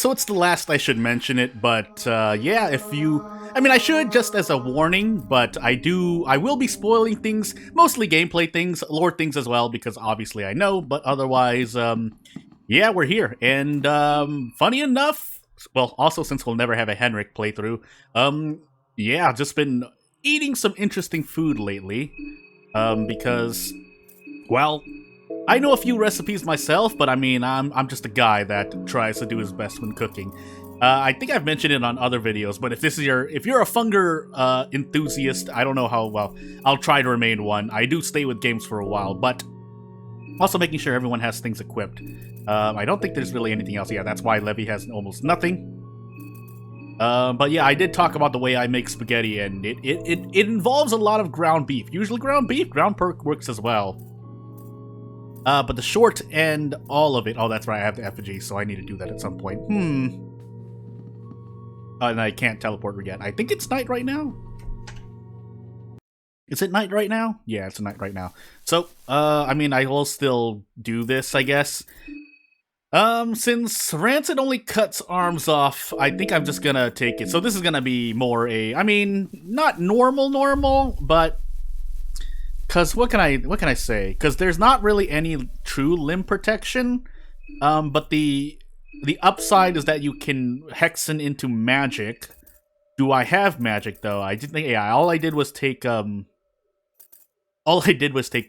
So it's the last I should mention it, but yeah, if you... I mean, I should just as a warning, but I will be spoiling things, mostly gameplay things, lore things as well, because obviously I know, but otherwise, yeah, we're here. And funny enough, well, also since we'll never have a Henrik playthrough, yeah, I've just been eating some interesting food lately, because, well, I know a few recipes myself, but I mean, I'm just a guy that tries to do his best when cooking. I think I've mentioned it on other videos, but if you're a Funger enthusiast, I don't know how well. I'll try to remain one. I do stay with games for a while, but also making sure everyone has things equipped. I don't think there's really anything else. Yeah, that's why Levy has almost nothing. But yeah, I did talk about the way I make spaghetti, and it involves a lot of ground beef. Usually ground beef, ground pork works as well. But the short and all of it... Oh, that's right, I have the effigy, so I need to do that at some point. And I can't teleport yet. I think it's night right now. Is it night right now? Yeah, it's night right now. So, I mean, I will still do this, I guess. Since Rancid only cuts arms off, I think I'm just gonna take it. So this is gonna be more I mean, not normal, but... Cause what can I say? Cause there's not really any true limb protection, but the upside is that you can hexen into magic. Do I have magic though? I didn't. Yeah, all I did was take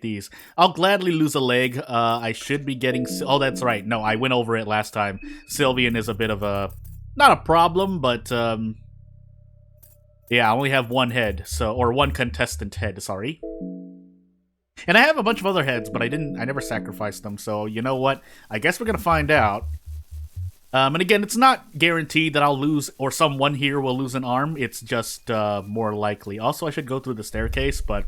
these. I'll gladly lose a leg. I should be getting. Oh, that's right. No, I went over it last time. Sylvian is a bit of a not a problem, but yeah, I only have one head, or one contestant head. Sorry. And I have a bunch of other heads, but I never sacrificed them, so you know what? I guess we're gonna find out. And again, it's not guaranteed that I'll lose, or someone here will lose an arm. It's just more likely. Also, I should go through the staircase, but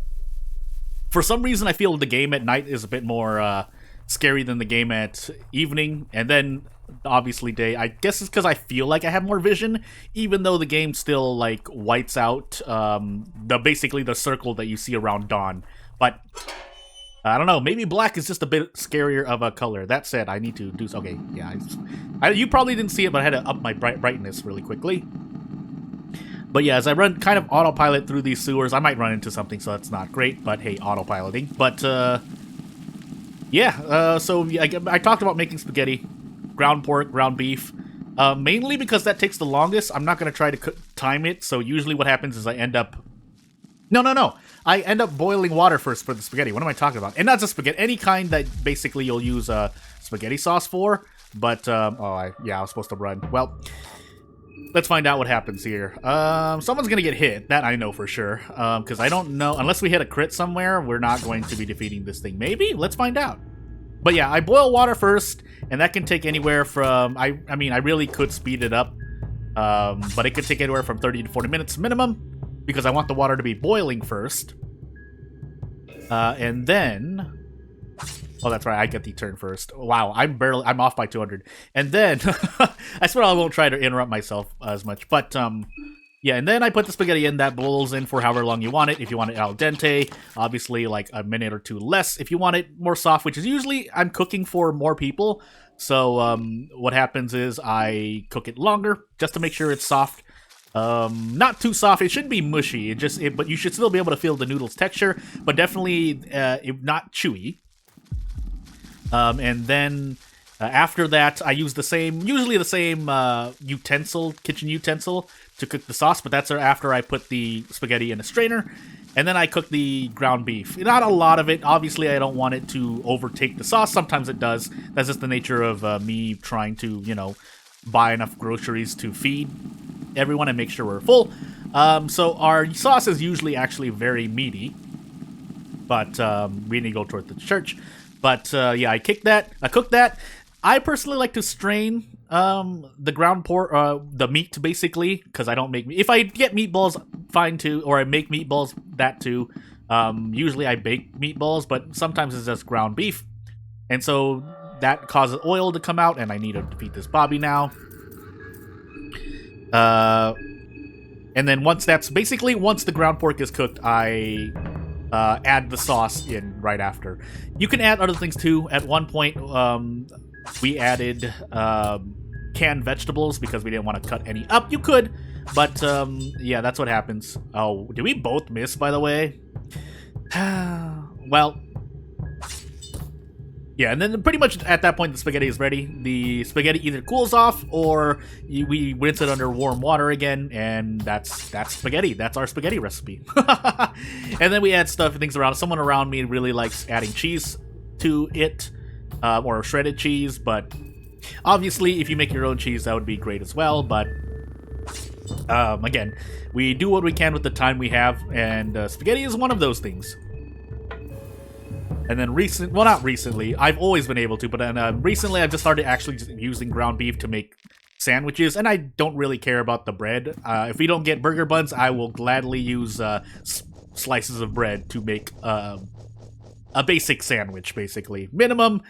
for some reason I feel the game at night is a bit more scary than the game at evening, and then obviously day. I guess it's because I feel like I have more vision, even though the game still, like, whites out basically the circle that you see around dawn. But I don't know. Maybe black is just a bit scarier of a color. That said, I need to do... Okay, yeah. You probably didn't see it, but I had to up my brightness really quickly. But yeah, as I run kind of autopilot through these sewers, I might run into something, so that's not great. But hey, autopiloting. But yeah. So I talked about making spaghetti, ground pork, ground beef. Mainly because that takes the longest. I'm not going to try to time it. So usually what happens is I end up... No. I end up boiling water first for the spaghetti. What am I talking about? And not just spaghetti. Any kind that basically you'll use spaghetti sauce for. But, yeah, I was supposed to run. Well, let's find out what happens here. Someone's gonna get hit. That I know for sure. Because I don't know. Unless we hit a crit somewhere, we're not going to be defeating this thing. Maybe? Let's find out. But yeah, I boil water first. And that can take anywhere from... I mean, I really could speed it up. But it could take anywhere from 30 to 40 minutes minimum. Because I want the water to be boiling first. And then... Oh, that's right, I get the turn first. Wow, I'm off by 200. And then... I swear I won't try to interrupt myself as much. But, yeah, and then I put the spaghetti in. That boils in for however long you want it. If you want it al dente, obviously, like, a minute or two less. If you want it more soft, which is usually... I'm cooking for more people. So, what happens is I cook it longer, just to make sure it's soft. Not too soft. It shouldn't be mushy. But you should still be able to feel the noodle's texture, but definitely not chewy. And then after that, I use usually the same kitchen utensil to cook the sauce. But that's after I put the spaghetti in a strainer, and then I cook the ground beef. Not a lot of it. Obviously, I don't want it to overtake the sauce. Sometimes it does. That's just the nature of me trying to, buy enough groceries to feed everyone and make sure we're full. So our sauce is usually actually very meaty, but we need to go toward the church. But yeah, I cook that. I personally like to strain the ground pork, the meat basically, because I don't make meat. If I get meatballs, fine too, or I make meatballs, that too. Usually I bake meatballs, but sometimes it's just ground beef, and so that causes oil to come out, and I need to defeat this Bobby now. And then once the ground pork is cooked, I add the sauce in right after. You can add other things too. At one point, we added canned vegetables because we didn't want to cut any up. You could, but yeah, that's what happens. Oh, did we both miss, by the way? Well, yeah, and then pretty much at that point the spaghetti is ready. The spaghetti either cools off or we rinse it under warm water again, and that's spaghetti. That's our spaghetti recipe. And then we add things around. Someone around me really likes adding cheese to it, or shredded cheese, but obviously if you make your own cheese, that would be great as well. But again, we do what we can with the time we have, and spaghetti is one of those things. And then not recently, I've always been able to, but then recently I've just started actually just using ground beef to make sandwiches, and I don't really care about the bread. If we don't get burger buns, I will gladly use slices of bread to make a basic sandwich, basically. Minimum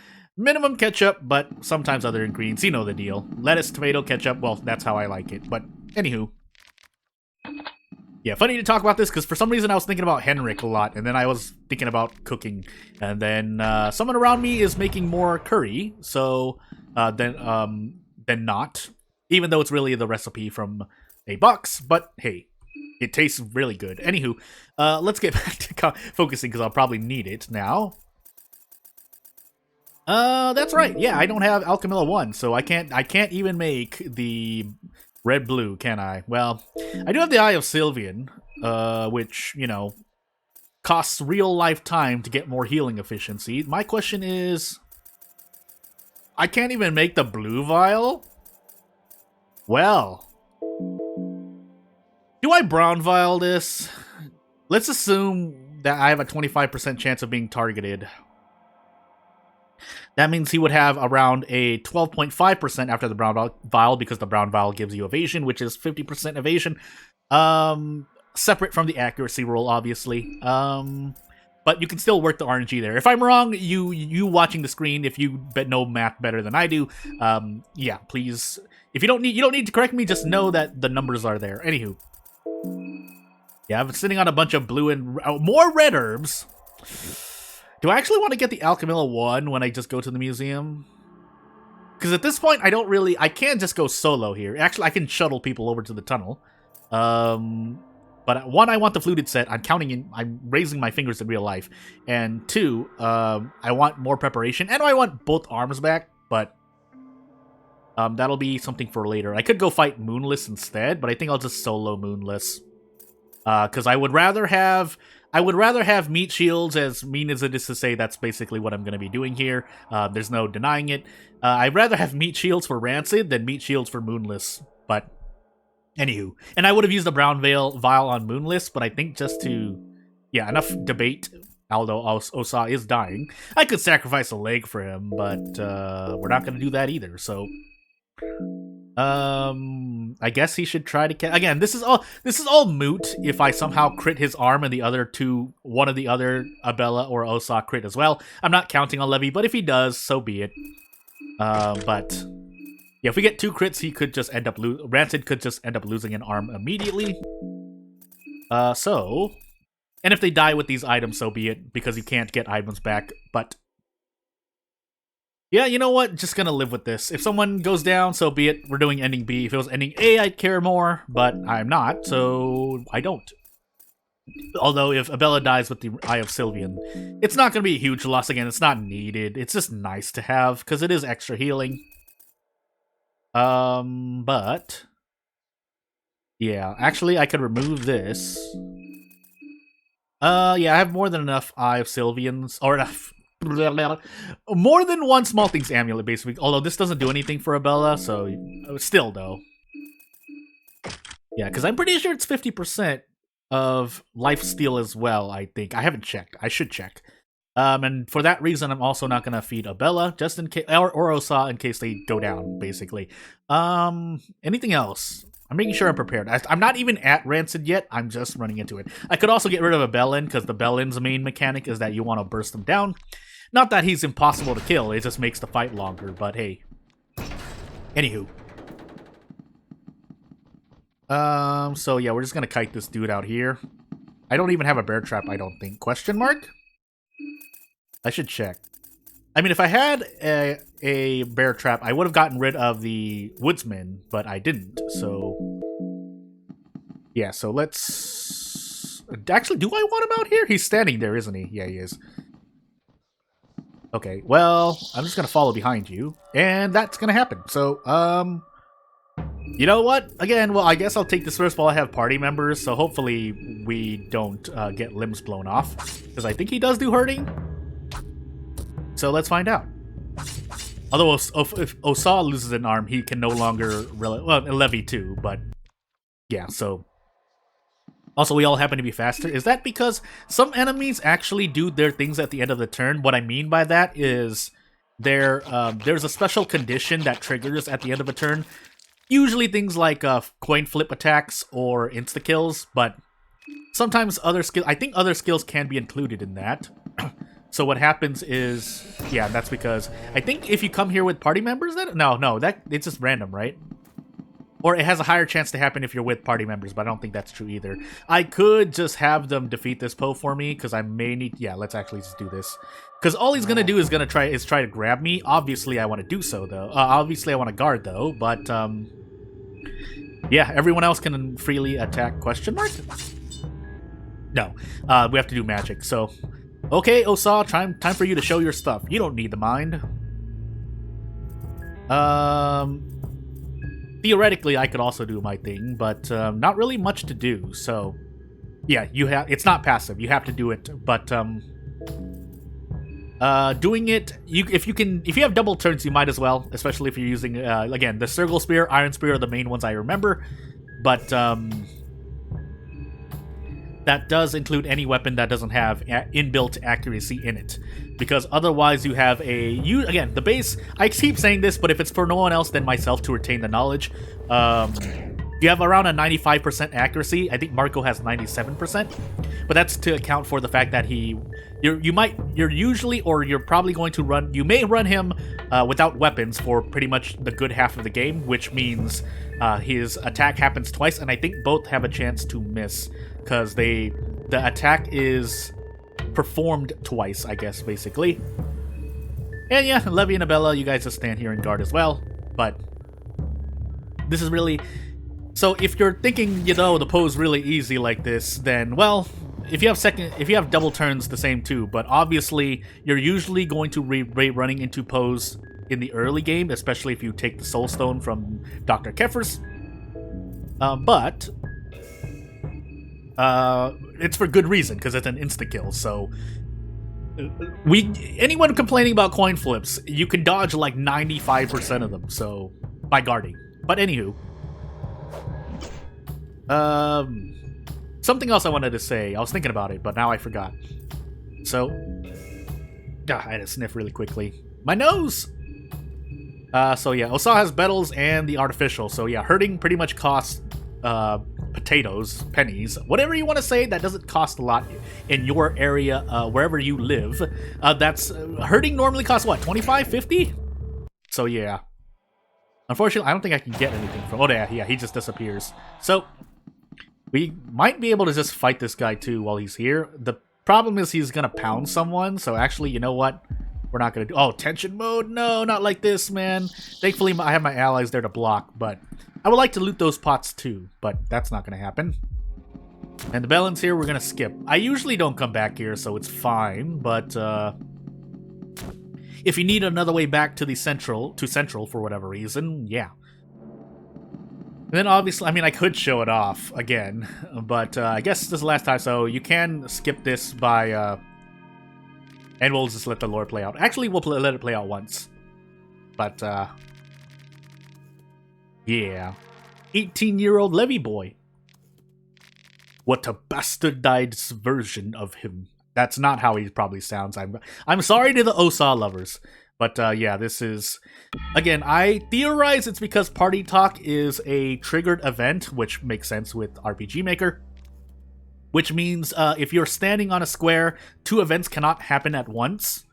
ketchup, but sometimes other ingredients, you know the deal. Lettuce, tomato, ketchup, well, that's how I like it. But anywho. Yeah, funny to talk about this, because for some reason I was thinking about Henrik a lot, and then I was thinking about cooking. And then someone around me is making more curry, so then not. Even though it's really the recipe from a box, but hey, it tastes really good. Anywho, let's get back to focusing, because I'll probably need it now. That's right, yeah, I don't have Alchemilla 1, so I can't even make the red-blue, can I? Well, I do have the Eye of Sylvian, which, you know, costs real-life time to get more healing efficiency. My question is, I can't even make the blue vial? Well, do I brown vial this? Let's assume that I have a 25% chance of being targeted. That means he would have around a 12.5% after the brown vial, because the brown vial gives you evasion, which is 50% evasion. Separate from the accuracy roll, obviously. But you can still work the RNG there. If I'm wrong, you watching the screen, if you know math better than I do, yeah, please. If you don't need to correct me, just know that the numbers are there. Anywho. Yeah, I'm sitting on a bunch of blue and more red herbs. Do I actually want to get the Alchemilla 1 when I just go to the museum? Because at this point, I can't just go solo here. Actually, I can shuttle people over to the tunnel. But one, I want the Fluted set. I'm raising my fingers in real life. And two, I want more preparation. And I want both arms back, but that'll be something for later. I could go fight Moonless instead, but I think I'll just solo Moonless. Because I would rather have meat shields, as mean as it is to say. That's basically what I'm going to be doing here. There's no denying it. I'd rather have meat shields for Rancid than meat shields for Moonless. But, anywho. And I would have used the brown vial on Moonless, but I think just to... Yeah, enough debate. Although Osa is dying. I could sacrifice a leg for him, but we're not going to do that either, so... I guess he should try to again, this is all moot if I somehow crit his arm and one of the other Abella or Osa crit as well. I'm not counting on Levy, but if he does, so be it. But yeah, if we get 2 crits, he could just end up Rancid could just end up losing an arm immediately. So, and if they die with these items, so be it, because you can't get items back, but yeah, you know what? Just gonna live with this. If someone goes down, so be it. We're doing ending B. If it was ending A, I'd care more, but I'm not, so I don't. Although, if Abella dies with the Eye of Sylvian, it's not gonna be a huge loss again. It's not needed. It's just nice to have, because it is extra healing. But... yeah, actually, I could remove this. Yeah, I have more than enough Eye of Sylvians, or enough... more than one Small Things amulet, basically. Although this doesn't do anything for Abella, so still, though. Yeah, because I'm pretty sure it's 50% of lifesteal as well, I think. I haven't checked. I should check. And for that reason, I'm also not going to feed Abella, just in case, or Osa, in case they go down, basically. Anything else? I'm making sure I'm prepared. I'm not even at Rancid yet. I'm just running into it. I could also get rid of a Bellin, because the Bellin's main mechanic is that you want to burst them down. Not that he's impossible to kill, it just makes the fight longer, but hey. Anywho. So yeah, we're just gonna kite this dude out here. I don't even have a bear trap, I don't think. Question mark? I should check. I mean, if I had a bear trap, I would have gotten rid of the Woodsman, but I didn't. So, yeah. So let's actually. Do I want him out here? He's standing there, isn't he? Yeah, he is. Okay. Well, I'm just gonna follow behind you, and that's gonna happen. So, you know what? Again, well, I guess I'll take this first while I have party members. So hopefully we don't get limbs blown off, because I think he does do hurting. So let's find out. Although if Osa loses an arm, he can no longer levy too. But yeah, so also we all happen to be faster. Is that because some enemies actually do their things at the end of the turn? What I mean by that is there's a special condition that triggers at the end of a turn. Usually things like coin flip attacks or insta kills, but sometimes I think other skills can be included in that. So what happens is, yeah, that's because I think if you come here with party members, then no, that it's just random, right? Or it has a higher chance to happen if you're with party members, but I don't think that's true either. I could just have them defeat this Poe for me, because I may need. Yeah, let's actually just do this, because all he's gonna do is try to grab me. Obviously, I want to do so though. Obviously, I want to guard though, but yeah, everyone else can freely attack? Question mark? No, we have to do magic. So. Okay, Osa, time for you to show your stuff. You don't need the mind. Theoretically, I could also do my thing, but not really much to do. So, yeah, it's not passive. You have to do it, but doing it, if you have double turns, you might as well, especially if you're using again the Circle Spear, Iron Spear are the main ones I remember, but that does include any weapon that doesn't have inbuilt accuracy in it. Because otherwise you have again, the base, I keep saying this, but if it's for no one else than myself to retain the knowledge, you have around a 95% accuracy. I think Marco has 97%. But that's to account for the fact that you're probably going to run, you may run him without weapons for pretty much the good half of the game, which means his attack happens twice, and I think both have a chance to miss. Because the attack is performed twice, I guess, basically. And yeah, Levy and Abella, you guys just stand here and guard as well. But this is really... So if you're thinking, the Poe's really easy like this, then, well, if you have double turns, the same too. But obviously, you're usually going to be running into Poe's in the early game, especially if you take the Soul Stone from Dr. Kefers. But... it's for good reason, because it's an insta-kill, so... Anyone complaining about coin flips, you can dodge like 95% of them, so... by guarding. But anywho... something else I wanted to say. I was thinking about it, but now I forgot. So... I had to sniff really quickly. My nose! So yeah, Osa has Bettles and the Artificial, so yeah, hurting pretty much costs... potatoes, pennies, whatever you want to say that doesn't cost a lot in your area, wherever you live. That's hurting normally costs what, 25, 50? So yeah. Unfortunately, I don't think I can get anything from... Oh yeah, he just disappears. So we might be able to just fight this guy too while he's here. The problem is he's gonna pound someone, so actually, you know what? We're not gonna do... Oh, tension mode? No, not like this, man. Thankfully, I have my allies there to block, but I would like to loot those pots too, but that's not gonna happen. And the Bellins here, we're gonna skip. I usually don't come back here, so it's fine, but if you need another way back to Central for whatever reason, yeah. And then obviously, I mean, I could show it off again, but I guess this is the last time, so you can skip this by... and we'll just let the lore play out. Actually, we'll let it play out once. But, yeah. 18-year-old Levy boy. What a bastardized version of him. That's not how he probably sounds. I'm sorry to the Osa lovers. But, yeah, this is... Again, I theorize it's because Party Talk is a triggered event, which makes sense with RPG Maker. Which means if you're standing on a square, 2 events cannot happen at once.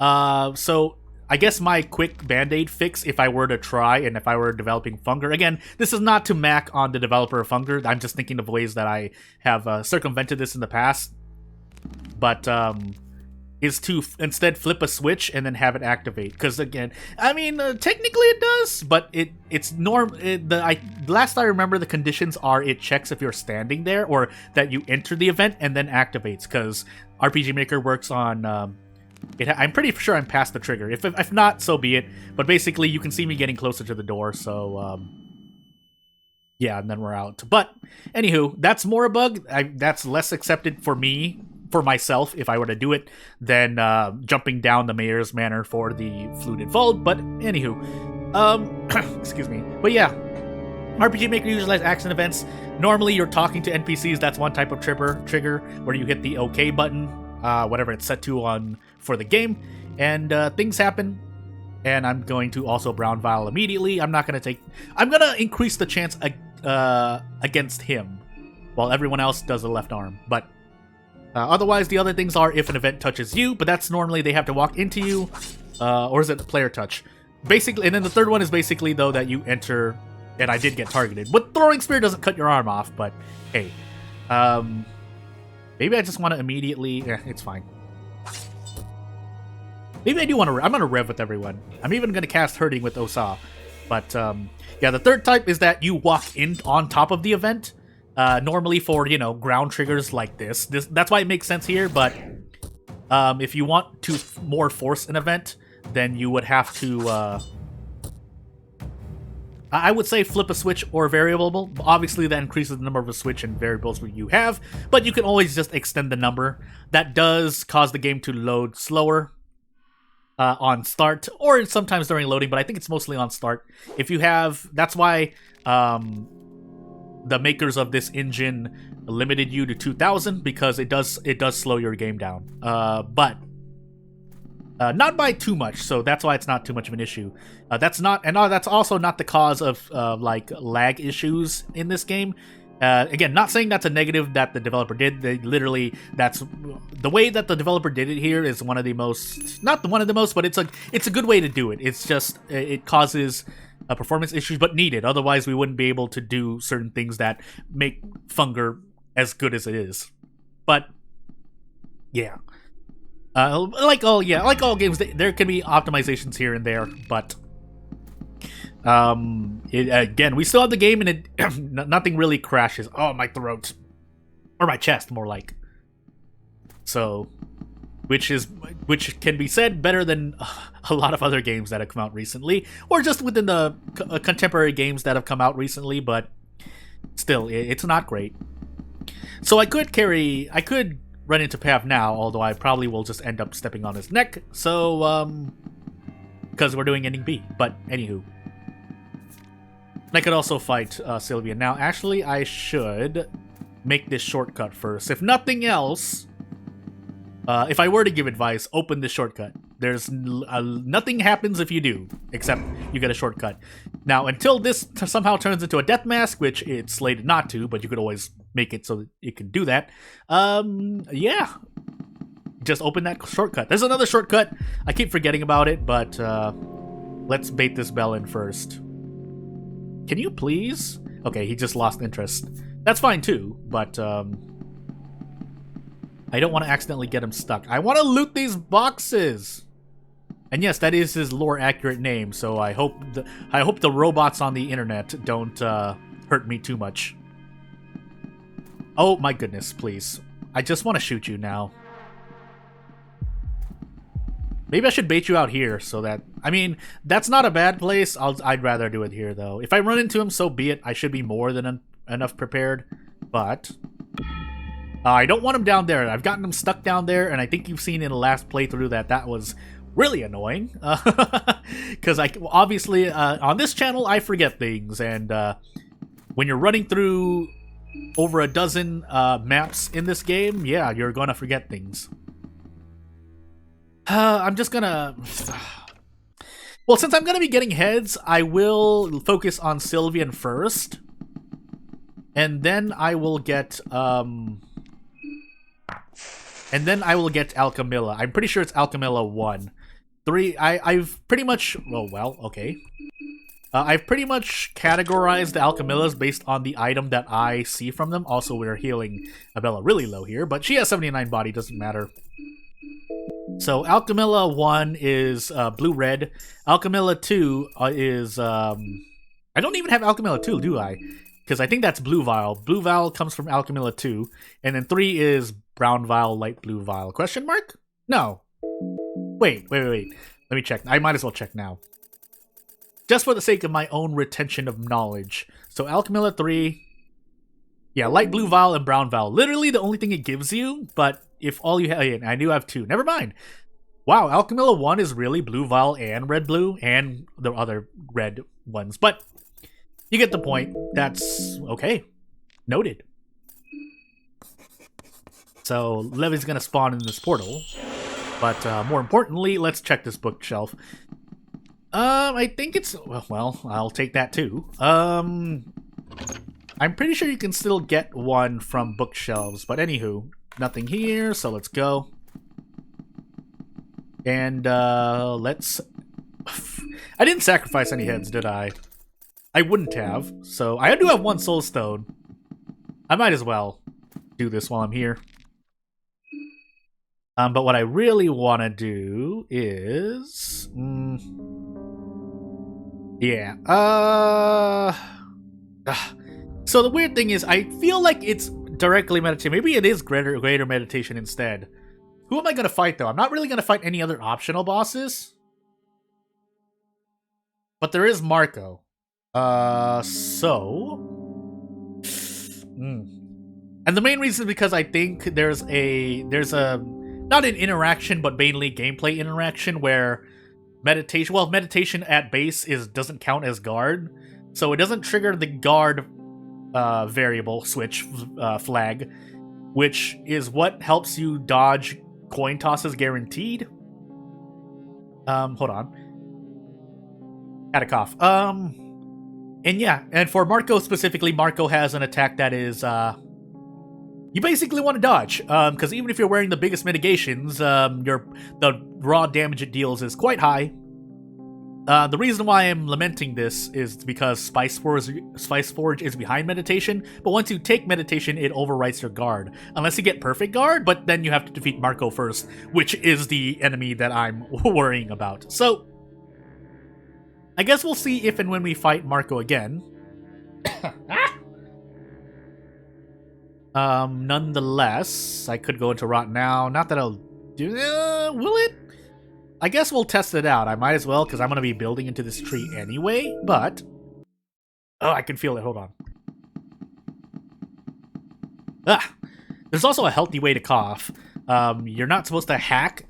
So I guess my quick band-aid fix, if I were to try, and if I were developing Funger... Again, this is not to mac on the developer of Funger. I'm just thinking of ways that I have circumvented this in the past. But is to instead flip a switch and then have it activate. Because again, I mean, technically it does, but it's last I remember, the conditions are it checks if you're standing there or that you enter the event and then activates. Because RPG Maker works on I'm pretty sure I'm past the trigger. If not, so be it. But basically, you can see me getting closer to the door. So yeah, and then we're out. But anywho, that's more a bug. That's less accepted for me. For myself, if I were to do it, than jumping down the Mayor's Manor for the Fluted Vault. But anywho, excuse me. But yeah, RPG Maker utilizes action events. Normally, you're talking to NPCs. That's one type of trigger where you hit the OK button, whatever it's set to on for the game, and things happen. And I'm going to also Brown Vial immediately. I'm gonna increase the chance against him, while everyone else does the left arm. But otherwise, the other things are if an event touches you, but that's normally they have to walk into you, or is it a player touch? Basically, and then the third one is basically, though, that you enter, and I did get targeted. But Throwing Spear doesn't cut your arm off, but hey. Maybe I just want to immediately... it's fine. Maybe I do want to... I'm going to rev with everyone. I'm even going to cast Hurting with Osa. But, yeah, the third type is that you walk in on top of the event. Normally for, ground triggers like this. That's why it makes sense here, but if you want to more force an event, then you would have to, I would say flip a switch or variable. Obviously, that increases the number of a switch and variables you have, but you can always just extend the number. That does cause the game to load slower on start, or sometimes during loading, but I think it's mostly on start. If you have... That's why... the makers of this engine limited you to 2,000 because it does slow your game down, but not by too much. So that's why it's not too much of an issue. That's also not the cause of like lag issues in this game. Again, not saying that's a negative that the developer did. That's the way that the developer did it here is one of the most, not one of the most, but it's a good way to do it. It's just it causes performance issues, but needed. Otherwise, we wouldn't be able to do certain things that make Funger as good as it is. But yeah, like all games, there can be optimizations here and there. But again, we still have the game, and nothing really crashes. Oh, my throat, or my chest, more like. So, which can be said better than a lot of other games that have come out recently, or just within the contemporary games that have come out recently, but still, it's not great. So I could run into Pav now, although I probably will just end up stepping on his neck, so, because we're doing ending B, but anywho. I could also fight Sylvia. Now, actually, I should make this shortcut first. If nothing else... if I were to give advice, open this shortcut. There's nothing happens if you do, except you get a shortcut. Now, until this somehow turns into a death mask, which it's slated not to, but you could always make it so that it can do that. Yeah. Just open that shortcut. There's another shortcut. I keep forgetting about it, but let's bait this bell in first. Can you please? Okay, he just lost interest. That's fine too, but I don't want to accidentally get him stuck. I want to loot these boxes. And yes, that is his lore-accurate name, so I hope the robots on the internet don't hurt me too much. Oh my goodness, please. I just want to shoot you now. Maybe I should bait you out here so that... I mean, that's not a bad place. I'd rather do it here, though. If I run into him, so be it. I should be more than enough prepared. But... I don't want him down there. I've gotten him stuck down there, and I think you've seen in the last playthrough that was really annoying. Because obviously, on this channel, I forget things, and when you're running through over a dozen maps in this game, yeah, you're gonna forget things. I'm just gonna... Well, since I'm gonna be getting heads, I will focus on Sylvian first. And then I will get, And then I will get Alchemilla. I'm pretty sure it's Alchemilla 1. 3, I've pretty much... Oh, well, okay. I've pretty much categorized the Alchemillas based on the item that I see from them. Also, we're healing Abella really low here, but she has 79 body, doesn't matter. So Alchemilla 1 is blue-red. Alchemilla 2 is... I don't even have Alchemilla 2, do I? Because I think that's blue vial. Blue vial comes from Alchemilla 2. And then 3 is brown vial, light blue vial. Question mark? No. Wait. Let me check. I might as well check now. Just for the sake of my own retention of knowledge. So Alchemilla 3... Yeah, light blue vial and brown vial. Literally the only thing it gives you, but if all you have... I do have 2. Never mind. Wow, Alchemilla 1 is really blue vial and red blue, and the other red ones. But you get the point. That's okay. Noted. So Levy's going to spawn in this portal. But more importantly, let's check this bookshelf. I think it's... Well, I'll take that too. I'm pretty sure you can still get one from bookshelves, but anywho, nothing here, so let's go. And, let's... I didn't sacrifice any heads, did I? I wouldn't have, so I do have 1 soul stone. I might as well do this while I'm here. But what I really want to do is... So the weird thing is, I feel like it's directly meditation. Maybe it is greater meditation instead. Who am I going to fight, though? I'm not really going to fight any other optional bosses. But there is Marco. And the main reason is because I think there's a not an interaction, but mainly gameplay interaction where meditation at base doesn't count as guard. So it doesn't trigger the guard variable switch flag, which is what helps you dodge coin tosses guaranteed. Hold on. Had a cough. And yeah, and for Marco specifically, Marco has an attack that is, you basically want to dodge, because even if you're wearing the biggest mitigations, the raw damage it deals is quite high. The reason why I'm lamenting this is because Spice Forge is behind meditation, but once you take meditation, it overwrites your guard. Unless you get perfect guard, but then you have to defeat Marco first, which is the enemy that I'm worrying about. So, I guess we'll see if and when we fight Marco again. Nonetheless, I could go into Rot now. Not that I'll do... will it? I guess we'll test it out. I might as well, because I'm going to be building into this tree anyway, but... Oh, I can feel it. Hold on. There's also a healthy way to cough. You're not supposed to hack.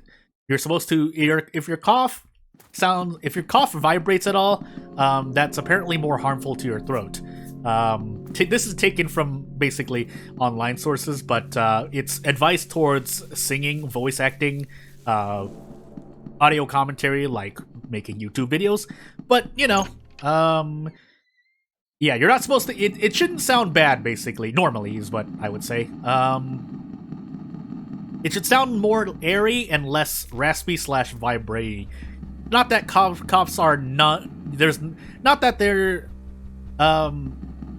You're supposed to... If your cough vibrates at all, that's apparently more harmful to your throat. This is taken from basically online sources, but it's advice towards singing, voice acting, audio commentary, like making YouTube videos. But, you know, yeah, you're not supposed to... It shouldn't sound bad, basically. Normally, is what I would say. It should sound more airy and less raspy / vibrating. Not that coughs are not... There's... Not that they're...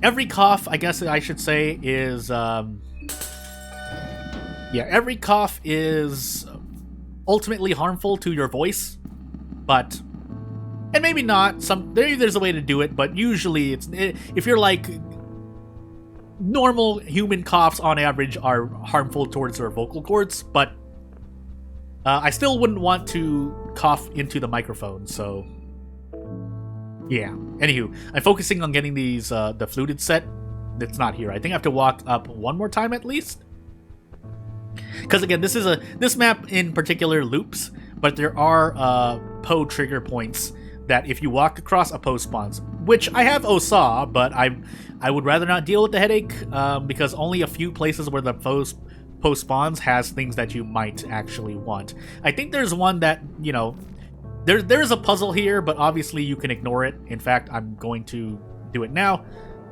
Every cough, I guess I should say, is... Yeah, every cough is ultimately harmful to your voice, but... And maybe not. Maybe there's a way to do it, but usually if you're like... Normal human coughs on average are harmful towards your vocal cords, but... I still wouldn't want to cough into the microphone, so... Yeah. Anywho, I'm focusing on getting these, the Fluted set. It's not here. I think I have to walk up one more time at least. Because again, this map in particular loops, but there are Poe trigger points that if you walk across, a Poe spawns. Which I have Osaw, but I would rather not deal with the headache, because only a few places where the Poe spawns has things that you might actually want. I think there's one that, you know, there's a puzzle here, but obviously you can ignore it. In fact, I'm going to do it now.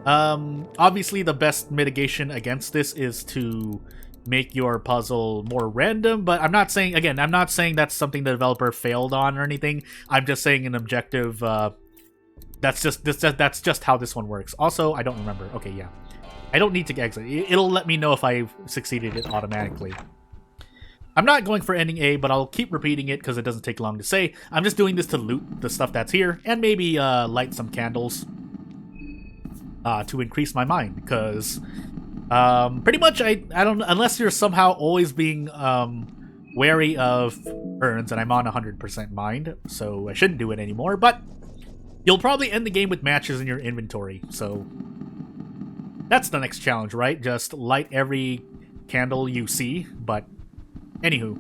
Obviously the best mitigation against this is to make your puzzle more random, but I'm not saying that's something the developer failed on or anything. I'm just saying an objective, that's just how this one works. Also, I don't remember. Okay, yeah. I don't need to exit. It'll let me know if I've succeeded it automatically. I'm not going for ending A, but I'll keep repeating it because it doesn't take long to say. I'm just doing this to loot the stuff that's here, and maybe light some candles to increase my mind, because pretty much I don't, unless you're somehow always being wary of urns, and I'm on 100% mind, so I shouldn't do it anymore, but you'll probably end the game with matches in your inventory, so that's the next challenge, right? Just light every candle you see, but anywho.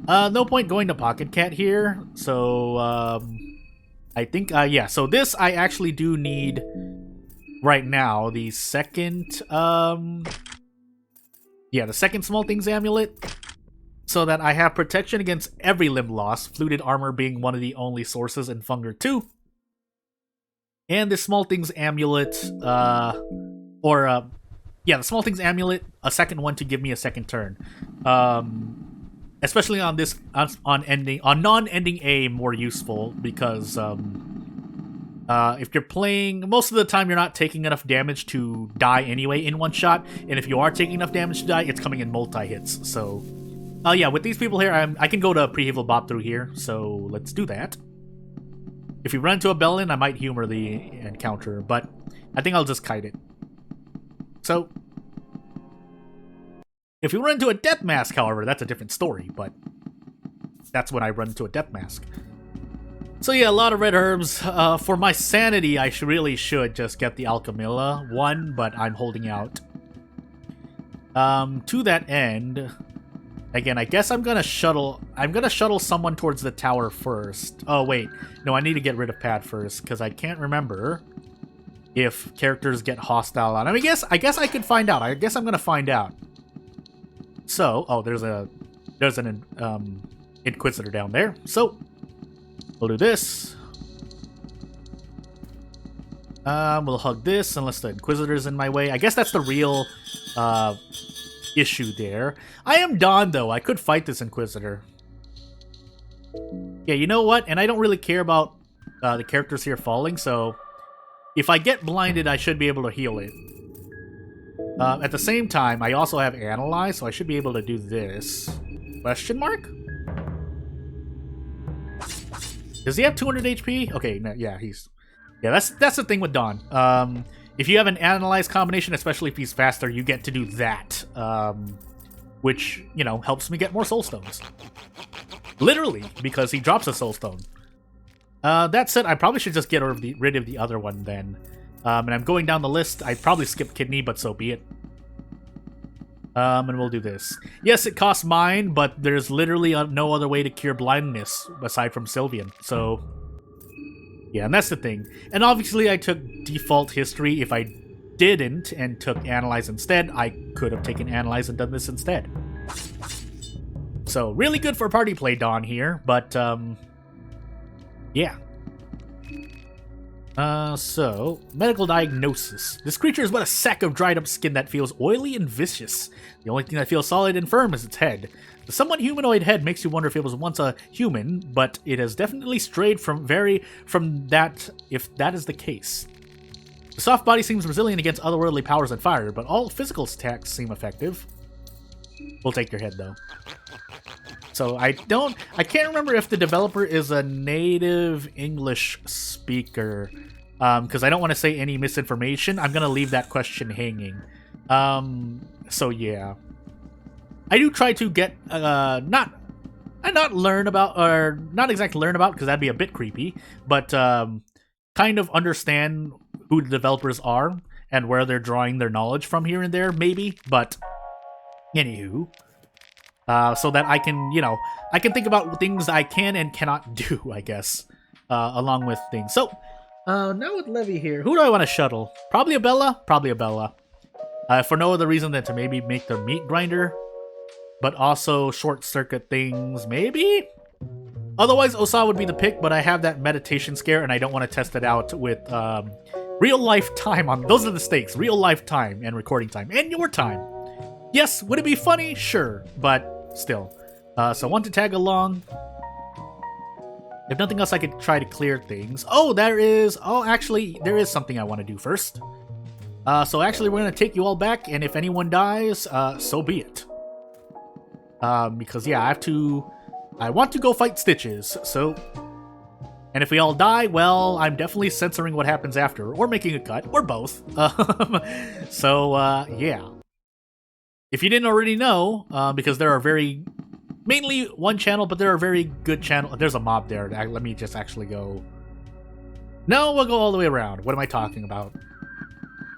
No point going to Pocket Cat here, so I think, yeah, so this I actually do need right now, the second, yeah, the second Small Things Amulet, so that I have protection against every limb loss, Fluted Armor being one of the only sources in Funger 2. And the Small Things Amulet, yeah, the Small Things Amulet, a second one to give me a second turn. Especially on this, on non-ending A, more useful, because, if you're playing, most of the time you're not taking enough damage to die anyway in one shot, and if you are taking enough damage to die, it's coming in multi-hits, so... yeah, with these people here, I can go to PRHVL Bop through here, so let's do that. If we run into a Bellin, I might humor the encounter, but I think I'll just kite it. So, if we run into a Death Mask, however, that's a different story, but that's when I run into a Death Mask. So yeah, a lot of red herbs. For my sanity, I really should just get the Alchemilla one, but I'm holding out. To that end... Again, I guess I'm gonna shuttle someone towards the tower first. Oh, wait. No, I need to get rid of Pad first, because I can't remember if characters get hostile on. I mean, I guess I could find out. I guess I'm gonna find out. So, oh, there's an Inquisitor down there. So, we'll do this. We'll hug this, unless the Inquisitor's in my way. I guess that's the real, issue there. I am Daan, though. I could fight this Inquisitor. Yeah, you know what? And I don't really care about the characters here falling, so if I get blinded, I should be able to heal it. At the same time, I also have Analyze, so I should be able to do this. Question mark? Does he have 200 HP? Okay, no, yeah, he's... Yeah, that's the thing with Daan. If you have an Analyze combination, especially if he's faster, you get to do that. Which, you know, helps me get more Soul Stones. Literally, because he drops a Soul Stone. That said, I probably should just get rid of the other one then. And I'm going down the list. I'd probably skip Kidney, but so be it. And we'll do this. Yes, it costs mine, but there's literally no other way to cure blindness aside from Sylvian. So... yeah, and that's the thing. And obviously I took default history. If I didn't and took Analyze instead, I could have taken Analyze and done this instead. So, really good for party play, Daan here, but, yeah. So, medical diagnosis. This creature is but a sack of dried up skin that feels oily and vicious. The only thing that feels solid and firm is its head. The somewhat humanoid head makes you wonder if it was once a human, but it has definitely strayed from that, if that is the case. The soft body seems resilient against otherworldly powers and fire, but all physical attacks seem effective. We'll take your head, though. So I can't remember if the developer is a native English speaker, because I don't want to say any misinformation. I'm gonna leave that question hanging. So yeah. I do try to get, not learn about, or not exactly learn about, because that'd be a bit creepy, but kind of understand who the developers are and where they're drawing their knowledge from here and there, maybe, but anywho. So that I can, you know, I can think about things I can and cannot do, I guess, along with things. So, now with Levy here, who do I want to shuttle? Probably a Bella? Probably a Bella. For no other reason than to maybe make their meat grinder, but also short-circuit things, maybe? Otherwise, Osa would be the pick, but I have that meditation scare, and I don't want to test it out with real-life time on... Those are the stakes. Real-life time and recording time. And your time. Yes, would it be funny? Sure, but still. So I want to tag along. If nothing else, I could try to clear things. Oh, there is... Oh, actually, there is something I want to do first. So actually, we're going to take you all back, and if anyone dies, so be it. Because, yeah, I want to go fight Stitches, so... And if we all die, well, I'm definitely censoring what happens after, or making a cut, or both. Yeah. If you didn't already know, because there are mainly one channel, but there are very good channels. There's a mob there. Let me just actually go... No, we'll go all the way around. What am I talking about?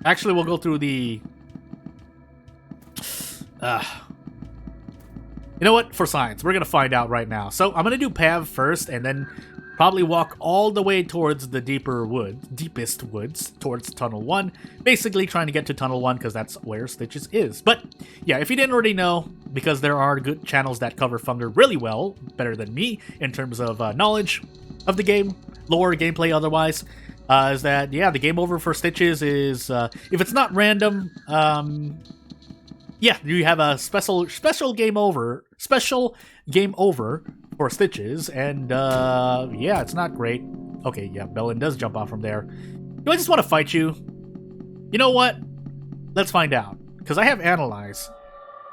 Actually, we'll go through the... You know what? For science, we're going to find out right now. So I'm going to do Pav first, and then probably walk all the way towards the deepest woods, towards Tunnel 1. Basically trying to get to Tunnel 1, because that's where Stitches is. But, yeah, if you didn't already know, because there are good channels that cover Thunder really well, better than me, in terms of knowledge of the game, lore, gameplay, otherwise, is that, yeah, the game over for Stitches is, if it's not random, yeah, you have a special game over for Stitches, and yeah, it's not great. Okay, yeah, Bellin does jump off from there. Do I just want to fight you? You know what? Let's find out, because I have Analyze.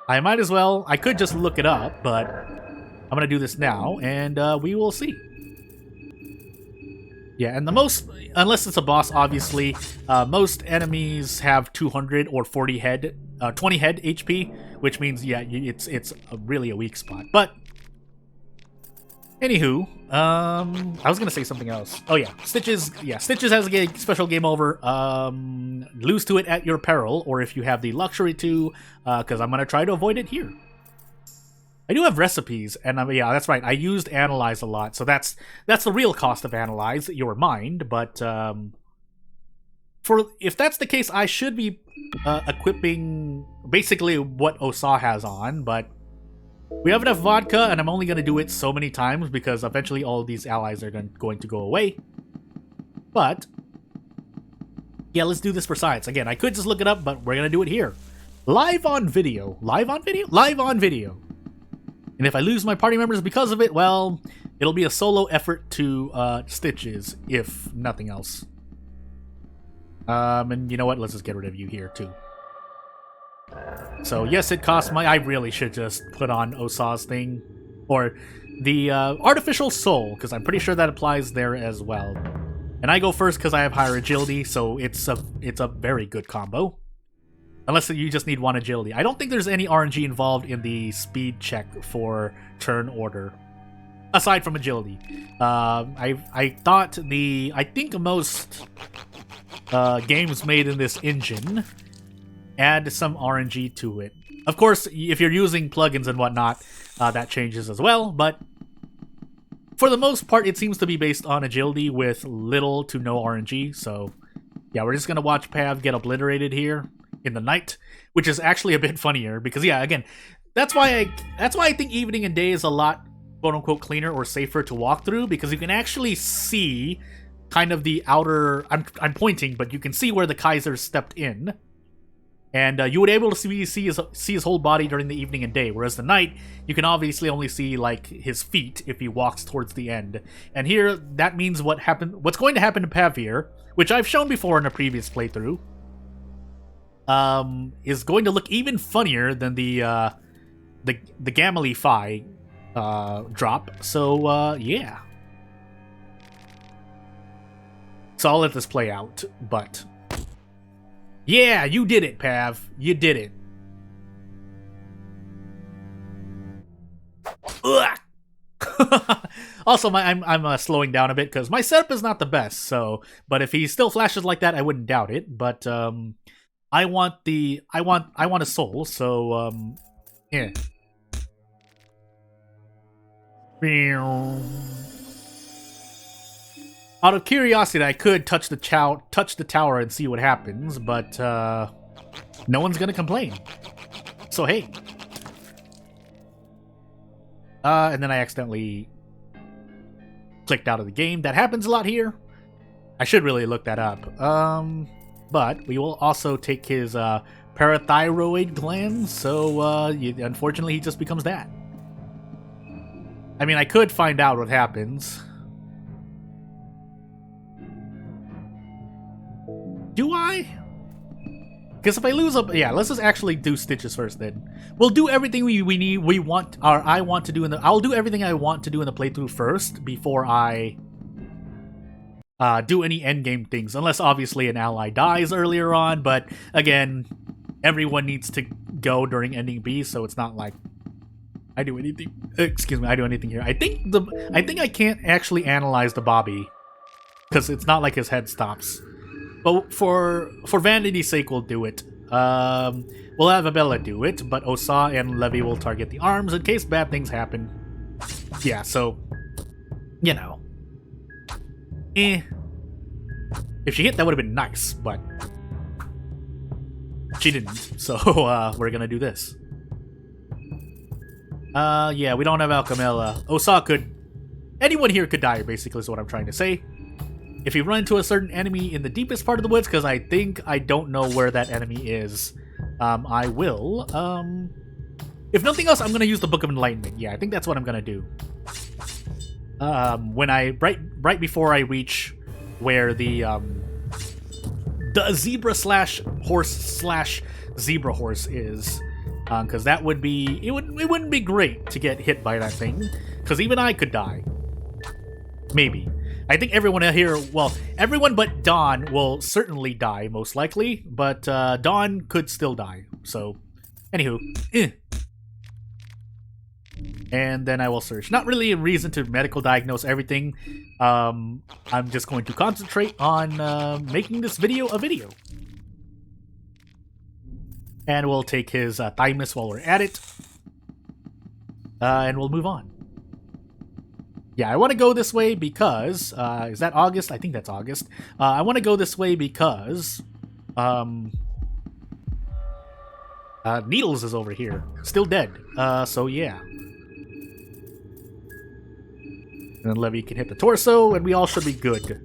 I might as well. I could just look it up, but I'm gonna do this now, and we will see. Yeah, and the most, unless it's a boss, obviously, most enemies have 200 or 20 head HP, which means, yeah, it's really a weak spot. But, anywho, I was gonna say something else. Oh yeah, Stitches has a special game over. Lose to it at your peril, or if you have the luxury to, because I'm gonna try to avoid it here. I do have recipes, and yeah, that's right. I used Analyze a lot, so that's the real cost of Analyze, your mind. But if that's the case, I should be equipping basically what Osa has on. But we have enough vodka, and I'm only going to do it so many times because eventually all of these allies are going to go away. But yeah, let's do this for science. Again, I could just look it up, but we're going to do it here, live on video. Live on video. And if I lose my party members because of it, well, it'll be a solo effort to Stitches, if nothing else. And you know what? Let's just get rid of you here, too. So, yes, it costs money. I really should just put on Osa's thing. Or the Artificial Soul, because I'm pretty sure that applies there as well. And I go first because I have higher agility, so it's a very good combo. Unless you just need one agility. I don't think there's any RNG involved in the speed check for turn order, aside from agility. I think most games made in this engine add some RNG to it. Of course, if you're using plugins and whatnot, that changes as well. But for the most part, it seems to be based on agility with little to no RNG. So yeah, we're just gonna watch Pav get obliterated here in the night, which is actually a bit funnier because, yeah, again, that's why I think evening and day is a lot quote-unquote cleaner or safer to walk through, because you can actually see kind of the outer... I'm pointing, but you can see where the Kaiser stepped in, and you would be able to see his whole body during the evening and day, whereas the night, you can obviously only see, like, his feet if he walks towards the end. And here, that means what's going to happen to Pav here, which I've shown before in a previous playthrough, is going to look even funnier than the Gamma Phi drop. So yeah. So I'll let this play out, but yeah, you did it, Pav. You did it. Also, I'm slowing down a bit because my setup is not the best. So, but if he still flashes like that, I wouldn't doubt it. But I want a soul, so yeah. Out of curiosity, I could touch the tower and see what happens, but no one's gonna complain. So hey. And then I accidentally clicked out of the game. That happens a lot here. I should really look that up. But we will also take his parathyroid gland, so unfortunately he just becomes that. I mean, I could find out what happens. Do I? Because if I lose up, yeah, let's just actually do Stitches first. Then we'll do everything we need, we want, or I want to do in the. I'll do everything I want to do in the playthrough first before I do any endgame things, unless obviously an ally dies earlier on. But again, everyone needs to go during ending B, so it's not like I do anything. Excuse me, I do anything here. I think I can't actually analyze the Bobby because it's not like his head stops. But for vanity's sake, we'll do it. We'll have Abella do it, but Osa and Levy will target the arms in case bad things happen. Yeah, so, you know. If she hit, that would have been nice, but she didn't. So, we're gonna do this. Yeah, we don't have Alchemella. Osa could... Anyone here could die, basically, is what I'm trying to say. If you run into a certain enemy in the deepest part of the woods, because I think I don't know where that enemy is, I will. If nothing else, I'm going to use the Book of Enlightenment. Yeah, I think that's what I'm going to do. When right before I reach where the zebra slash horse slash zebra horse is, because that would be it wouldn't be great to get hit by that thing, because even I could die. Maybe. I think everyone here, well, everyone but Daan will certainly die, most likely, but Daan could still die. So, anywho. And then I will search. Not really a reason to medical diagnose everything. I'm just going to concentrate on making this video a video. And we'll take his thymus while we're at it. And we'll move on. Yeah, I want to go this way because, is that August? I think that's August. I want to go this way because, Needles is over here. Still dead. So yeah. And then Levy can hit the torso, and we all should be good.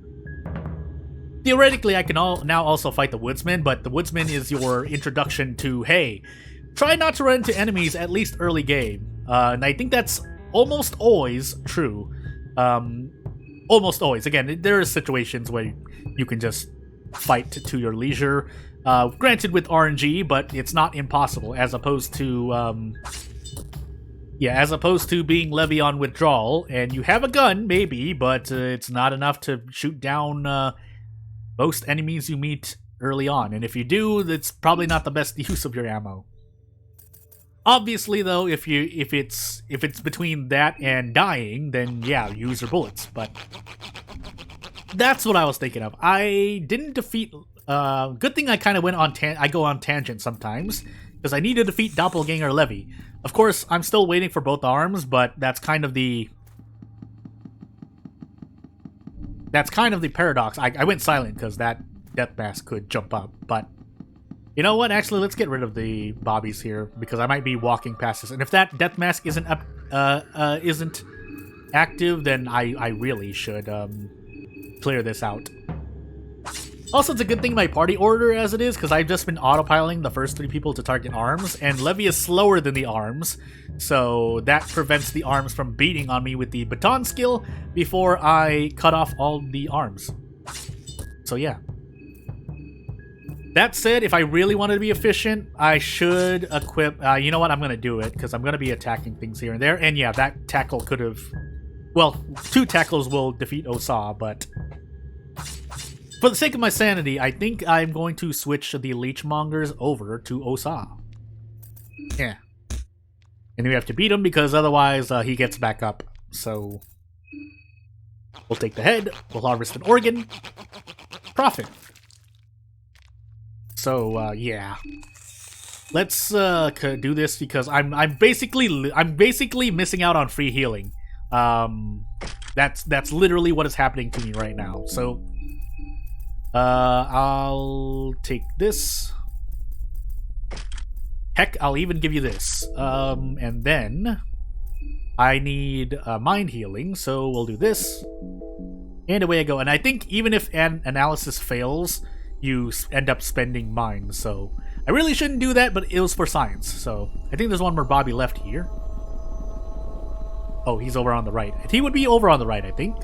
Theoretically, I can now also fight the Woodsman, but the Woodsman is your introduction to, hey, try not to run into enemies at least early game. And I think that's almost always true. Almost always. Again, there are situations where you can just fight to your leisure. Granted with RNG, but it's not impossible, as opposed to, as opposed to being Levy on withdrawal, and you have a gun, maybe, but it's not enough to shoot down most enemies you meet early on. And if you do, that's probably not the best use of your ammo. Obviously, though, if it's between that and dying, then yeah, use your bullets. But that's what I was thinking of. I didn't defeat. Good thing I kind of went on. I go on tangent sometimes because I need to defeat Doppelganger Levy. Of course, I'm still waiting for both arms, but that's kind of the paradox. I went silent because that death mask could jump up, but. You know what? Actually, let's get rid of the bobbies here because I might be walking past this. And if that death mask isn't active, then I really should clear this out. Also, it's a good thing my party order as it is because I've just been autopiloting the first 3 people to target arms, and Levy is slower than the arms, so that prevents the arms from beating on me with the baton skill before I cut off all the arms. So yeah. That said, if I really wanted to be efficient, I should equip... you know what? I'm going to do it, because I'm going to be attacking things here and there. And yeah, that tackle could have... Well, 2 tackles will defeat Osa, but... For the sake of my sanity, I think I'm going to switch the Leechmongers over to Osa. Yeah. And we have to beat him, because otherwise he gets back up. So... We'll take the head, we'll harvest an organ. Profit. So, yeah. Let's do this because I'm basically missing out on free healing. That's literally what is happening to me right now. So, I'll take this. Heck, I'll even give you this. And then I need mind healing, so we'll do this. And away I go. And I think even if an analysis fails, you end up spending mine, so I really shouldn't do that, but it was for science. So I think there's one more Bobby left here. Oh, he's over on the right. He would be over on the right, I think.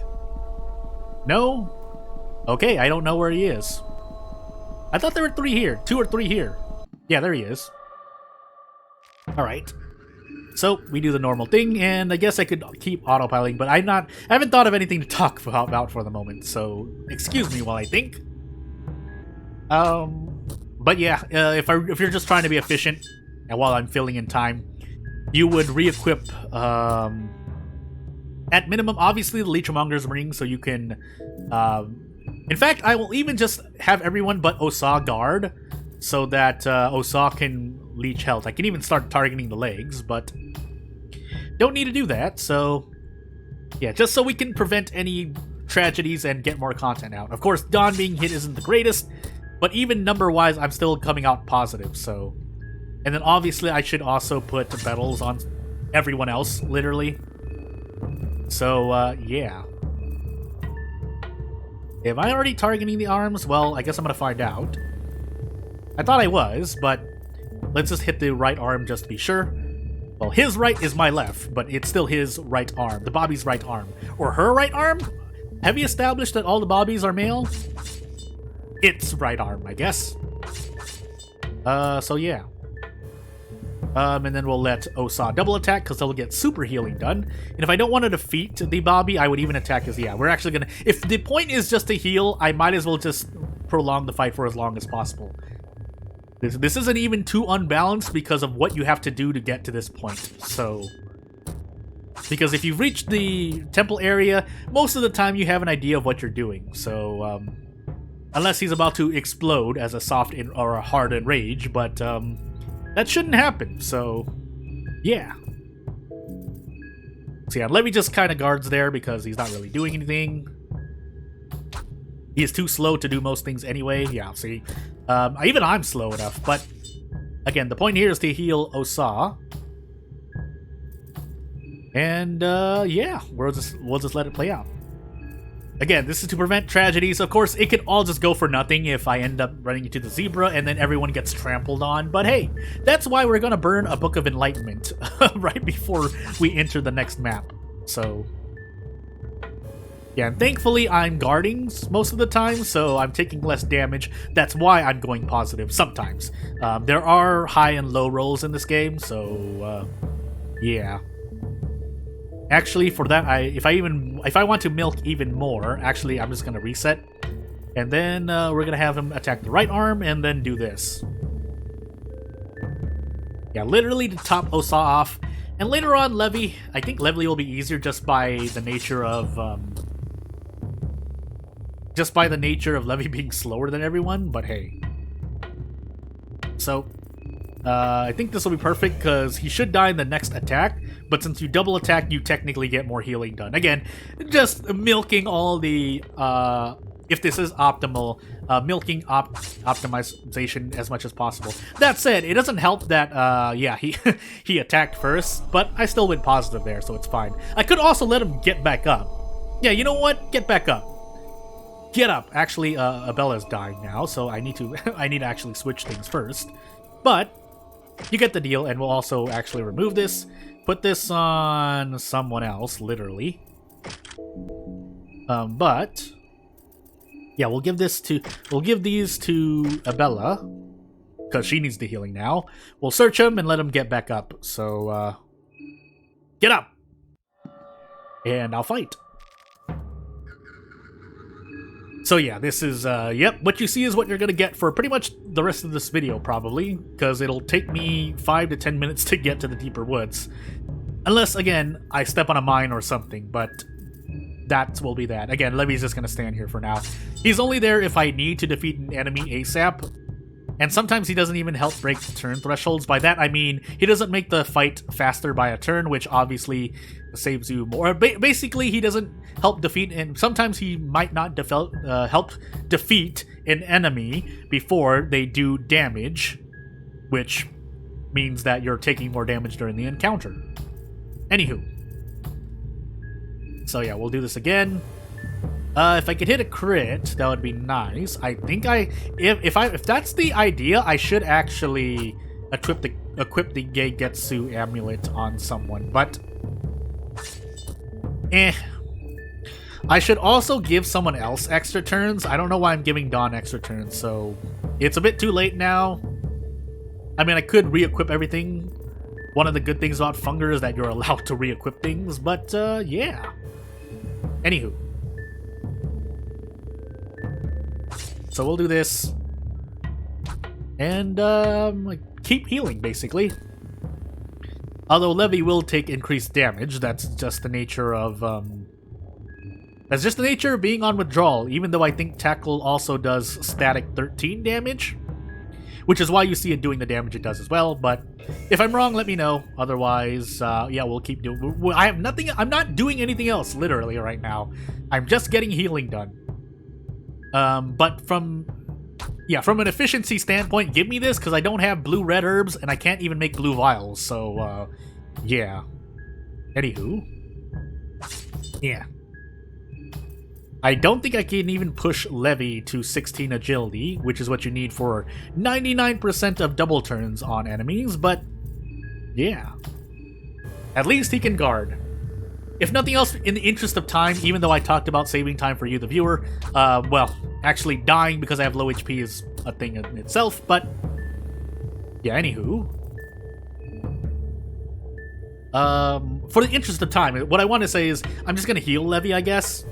No? Okay, I don't know where he is. I thought there were 3 here. 2 or 3 here. Yeah, there he is. Alright. So, we do the normal thing, and I guess I could keep autopiloting, but I haven't thought of anything to talk about for the moment, so excuse me while I think. But yeah, if you're just trying to be efficient, and while I'm filling in time, you would re-equip, at minimum, obviously, the Leechmonger's Ring, so you can, in fact, I will even just have everyone but Osa guard, so that Osa can leech health. I can even start targeting the legs, but don't need to do that, so yeah, just so we can prevent any tragedies and get more content out. Of course, Daan being hit isn't the greatest, but even number-wise, I'm still coming out positive, so... And then obviously, I should also put battles on everyone else, literally. So, yeah. Am I already targeting the arms? Well, I guess I'm gonna find out. I thought I was, but let's just hit the right arm just to be sure. Well, his right is my left, but it's still his right arm. The Bobby's right arm. Or her right arm? Have you established that all the Bobbies are male? It's right arm, I guess. So yeah. And then we'll let Osa double attack, because they'll get super healing done. And if I don't want to defeat the Bobby, I would even attack as, yeah, we're actually gonna... If the point is just to heal, I might as well just prolong the fight for as long as possible. This isn't even too unbalanced because of what you have to do to get to this point, so... Because if you've reached the temple area, most of the time you have an idea of what you're doing, so, unless he's about to explode as a soft or a hard enrage, but, that shouldn't happen, so... Yeah. So yeah, Levy just kind of guards there because he's not really doing anything. He is too slow to do most things anyway. Yeah, see. Even I'm slow enough, but again, the point here is to heal Osa. And yeah, we'll just let it play out. Again, this is to prevent tragedies. Of course, it could all just go for nothing if I end up running into the zebra and then everyone gets trampled on. But hey, that's why we're gonna burn a Book of Enlightenment right before we enter the next map. So yeah, and thankfully I'm guarding most of the time, so I'm taking less damage. That's why I'm going positive sometimes. There are high and low rolls in this game, so yeah. Actually, for that, if I want to milk even more, actually, I'm just gonna reset, and then we're gonna have him attack the right arm, and then do this. Yeah, literally to top Osa off, and later on, Levy. I think Levy will be easier just by the nature of Levy being slower than everyone. But hey, so I think this will be perfect because he should die in the next attack. But since you double attack, you technically get more healing done. Again, just milking all the, if this is optimal, milking optimization as much as possible. That said, it doesn't help that, yeah, he attacked first, but I still went positive there, so it's fine. I could also let him get back up. Yeah, you know what? Get back up. Get up. Actually, Abella's dying now, so I need to actually switch things first. But you get the deal, and we'll also actually remove this. Put this on someone else, literally. But yeah, we'll give these to Abella because she needs the healing now. We'll search him and let him get back up. So get up, and I'll fight. So yeah, this is, yep, what you see is what you're gonna get for pretty much the rest of this video, probably, because it'll take me 5 to 10 minutes to get to the deeper woods. Unless, again, I step on a mine or something, but that will be that. Again, Levy's just gonna stand here for now. He's only there if I need to defeat an enemy ASAP, and sometimes he doesn't even help break the turn thresholds. By that, I mean, he doesn't make the fight faster by a turn, which obviously saves you more. Basically, he doesn't help defeat, and sometimes he might not help defeat an enemy before they do damage, which means that you're taking more damage during the encounter. Anywho. So yeah, we'll do this again. If I could hit a crit, that would be nice. I think if that's the idea, I should actually equip the Geigetsu amulet on someone, but I should also give someone else extra turns. I don't know why I'm giving Daan extra turns, so it's a bit too late now. I mean, I could re-equip everything. One of the good things about Funger is that you're allowed to re-equip things, but yeah. Anywho. So we'll do this. And keep healing, basically. Although Levy will take increased damage, that's just the nature of being on withdrawal, even though I think Tackle also does static 13 damage. Which is why you see it doing the damage it does as well, but if I'm wrong, let me know. Otherwise, yeah, we'll keep doing... I have nothing... I'm not doing anything else, literally, right now. I'm just getting healing done. But from... Yeah, from an efficiency standpoint, give me this, because I don't have blue-red herbs, and I can't even make blue vials, so, yeah. Anywho. Yeah. I don't think I can even push Levy to 16 agility, which is what you need for 99% of double turns on enemies, but yeah. At least he can guard. If nothing else, in the interest of time, even though I talked about saving time for you, the viewer, well, actually dying because I have low HP is a thing in itself, but yeah, anywho. For the interest of time, what I want to say is I'm just going to heal Levy, I guess.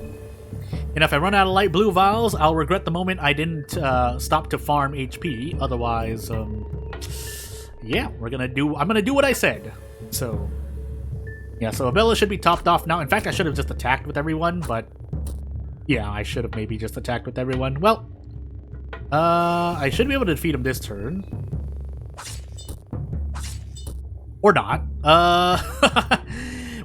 And if I run out of light blue vials, I'll regret the moment I didn't stop to farm HP. Otherwise, yeah, I'm gonna do what I said. So, yeah, so Abella should be topped off now. In fact, I should have just attacked with everyone, but yeah, I should have maybe just attacked with everyone. Well, I should be able to defeat him this turn. Or not.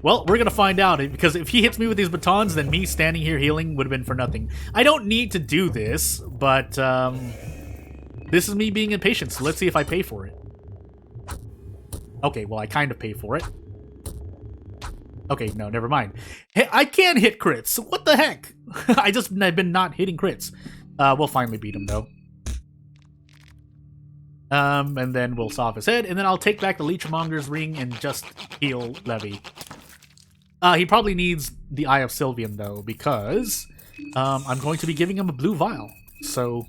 Well, we're gonna find out, because if he hits me with these batons, then me standing here healing would have been for nothing. I don't need to do this, but this is me being impatient, so let's see if I pay for it. Okay, well, I kind of pay for it. Okay, no, never mind. Hey, I can hit crits! What the heck? I've been not hitting crits. We'll finally beat him, though. And then we'll saw off his head, and then I'll take back the Leechmonger's ring and just heal Levy. He probably needs the Eye of Sylvian, though, because I'm going to be giving him a blue vial. So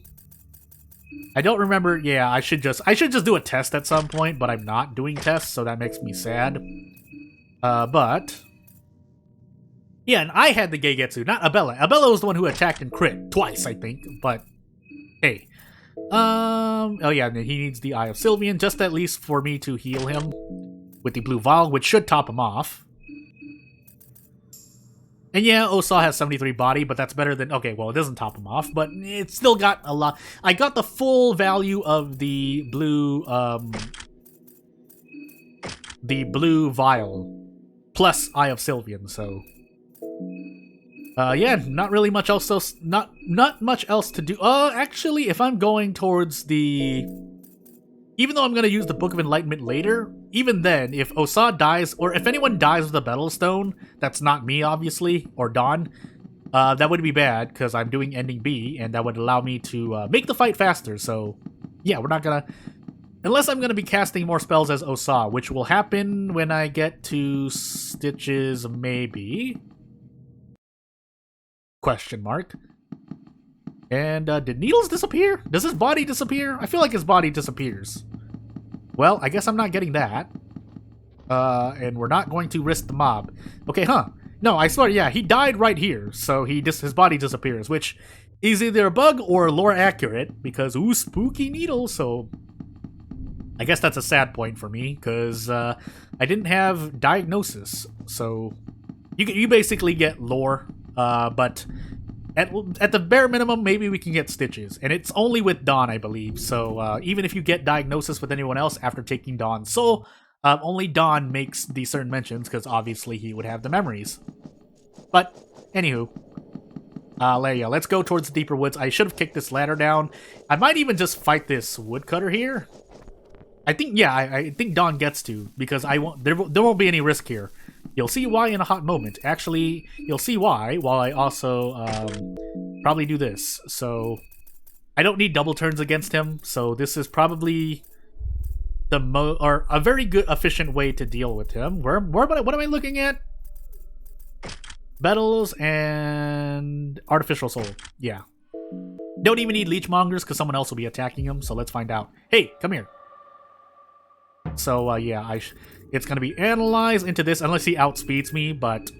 I don't remember. Yeah, I should just do a test at some point, but I'm not doing tests, so that makes me sad. But yeah, and I had the Geigetsu, not Abella. Abella was the one who attacked and crit twice, I think. But hey, oh yeah, he needs the Eye of Sylvian, just at least for me to heal him with the blue vial, which should top him off. And yeah, Osaw has 73 body, but that's better than... Okay, well, it doesn't top him off, but it's still got a lot... I got the full value of the blue... the blue vial. Plus Eye of Sylvian, so... yeah, not really much else... Not much else to do. Actually, if I'm going towards the... Even though I'm going to use the Book of Enlightenment later, even then, if Osaw dies, or if anyone dies with the Battlestone, that's not me, obviously, or Daan, that would be bad, because I'm doing Ending B, and that would allow me to make the fight faster, so yeah, we're not going to... Unless I'm going to be casting more spells as Osaw, which will happen when I get to Stitches, maybe? Question mark. And, did Needles disappear? Does his body disappear? I feel like his body disappears. Well, I guess I'm not getting that. And we're not going to risk the mob. Okay, huh. No, I swear, yeah, he died right here, so his body disappears, which is either a bug or lore accurate, because, ooh, spooky Needles, so... I guess that's a sad point for me, because, I didn't have diagnosis, so... You basically get lore, but... At the bare minimum, maybe we can get Stitches. And it's only with Daan, I believe. So even if you get diagnosis with anyone else after taking Daan's soul, only Daan makes these certain mentions, because obviously he would have the memories. But, anywho. Yeah, let's go towards the deeper woods. I should have kicked this ladder down. I might even just fight this woodcutter here. I think, yeah, I think Daan gets to, because there won't be any risk here. You'll see why in a hot moment. Actually, you'll see why while I also probably do this. So, I don't need double turns against him, so this is probably or a very good, efficient way to deal with him. What am I looking at? Battles and Artificial Soul. Yeah. Don't even need Leechmongers, because someone else will be attacking him, so let's find out. Hey, come here. So, yeah, it's going to be analyzed into this unless he outspeeds me, but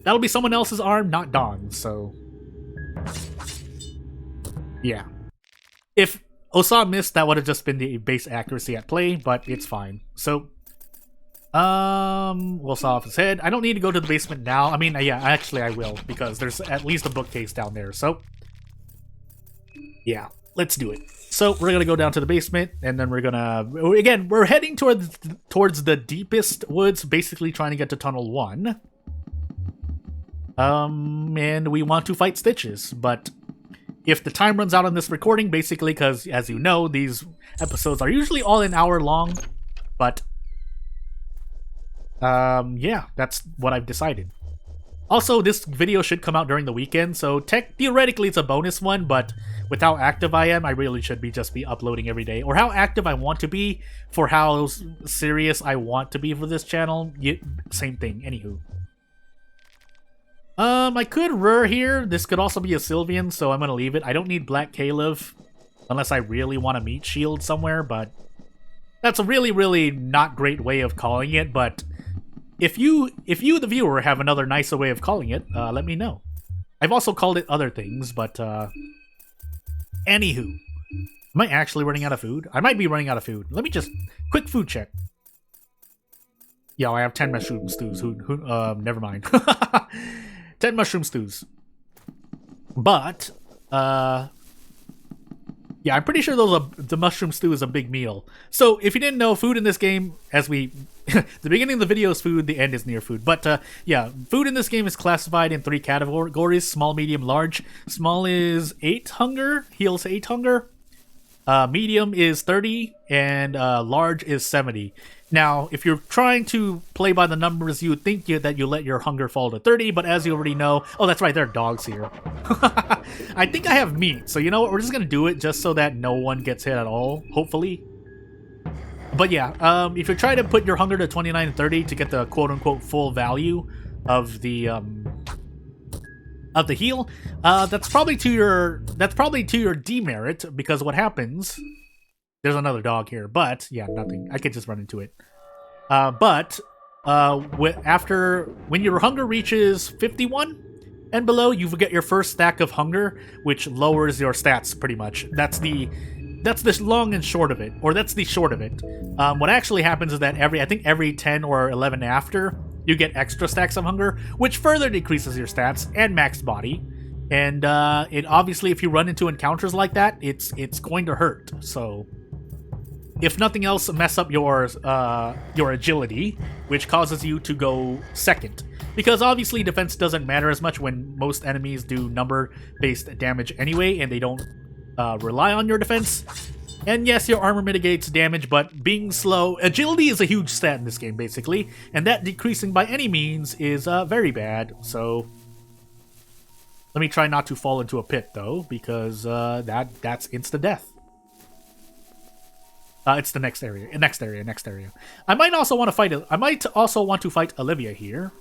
that'll be someone else's arm, not Daan, so... Yeah. If Osam missed, that would have just been the base accuracy at play, but it's fine. So, we'll saw off his head. I don't need to go to the basement now. I mean, yeah, actually I will, because there's at least a bookcase down there, so... Yeah, let's do it. So, we're gonna go down to the basement, and then we're gonna... Again, we're heading towards the deepest woods, basically trying to get to Tunnel 1. And we want to fight Stitches, but... If the time runs out on this recording, basically, because, as you know, these episodes are usually all an hour long, but, yeah, that's what I've decided. Also, this video should come out during the weekend, so theoretically it's a bonus one, but with how active I am, I really should just be uploading every day, or how active I want to be for how serious I want to be for this channel. Same thing, anywho. I could Rur here. This could also be a Sylvian, so I'm gonna leave it. I don't need Black Caleb, unless I really want to meet Shield somewhere, but that's a really, really not great way of calling it, but if you, the viewer, have another nicer way of calling it, let me know. I've also called it other things, but, anywho. Am I actually running out of food? I might be running out of food. Let me just, quick food check. Yeah, I have 10 mushroom stews. Never mind. 10 mushroom stews. But, yeah, I'm pretty sure the mushroom stew is a big meal. So, if you didn't know, food in this game, as we... the beginning of the video is food, the end is near food. But, yeah, food in this game is classified in 3 categories. Small, medium, large. Small is 8 hunger, heals 8 hunger. Medium is 30, and large is 70. Now, if you're trying to play by the numbers, you would think that you let your hunger fall to 30, but as you already know... Oh, that's right, there are dogs here. I think I have meat, so you know what? We're just going to do it just so that no one gets hit at all, hopefully. But yeah, if you're trying to put your hunger to 29 and 30 to get the quote-unquote full value of the heal, that's probably to your demerit, because what happens... There's another dog here, but yeah, nothing. I could just run into it. But when your hunger reaches 51 and below, you get your first stack of hunger, which lowers your stats pretty much. That's the long and short of it, or that's the short of it. What actually happens is that every 10 or 11 after, you get extra stacks of hunger, which further decreases your stats and max body. And it obviously, if you run into encounters like that, it's going to hurt. So, if nothing else, mess up your agility, which causes you to go second. Because obviously defense doesn't matter as much when most enemies do number-based damage anyway, and they don't rely on your defense. And yes, your armor mitigates damage, but being slow... Agility is a huge stat in this game, basically, and that decreasing by any means is very bad, so... Let me try not to fall into a pit, though, because that's insta-death. It's the next area. Next area. I might also want to fight Olivia here.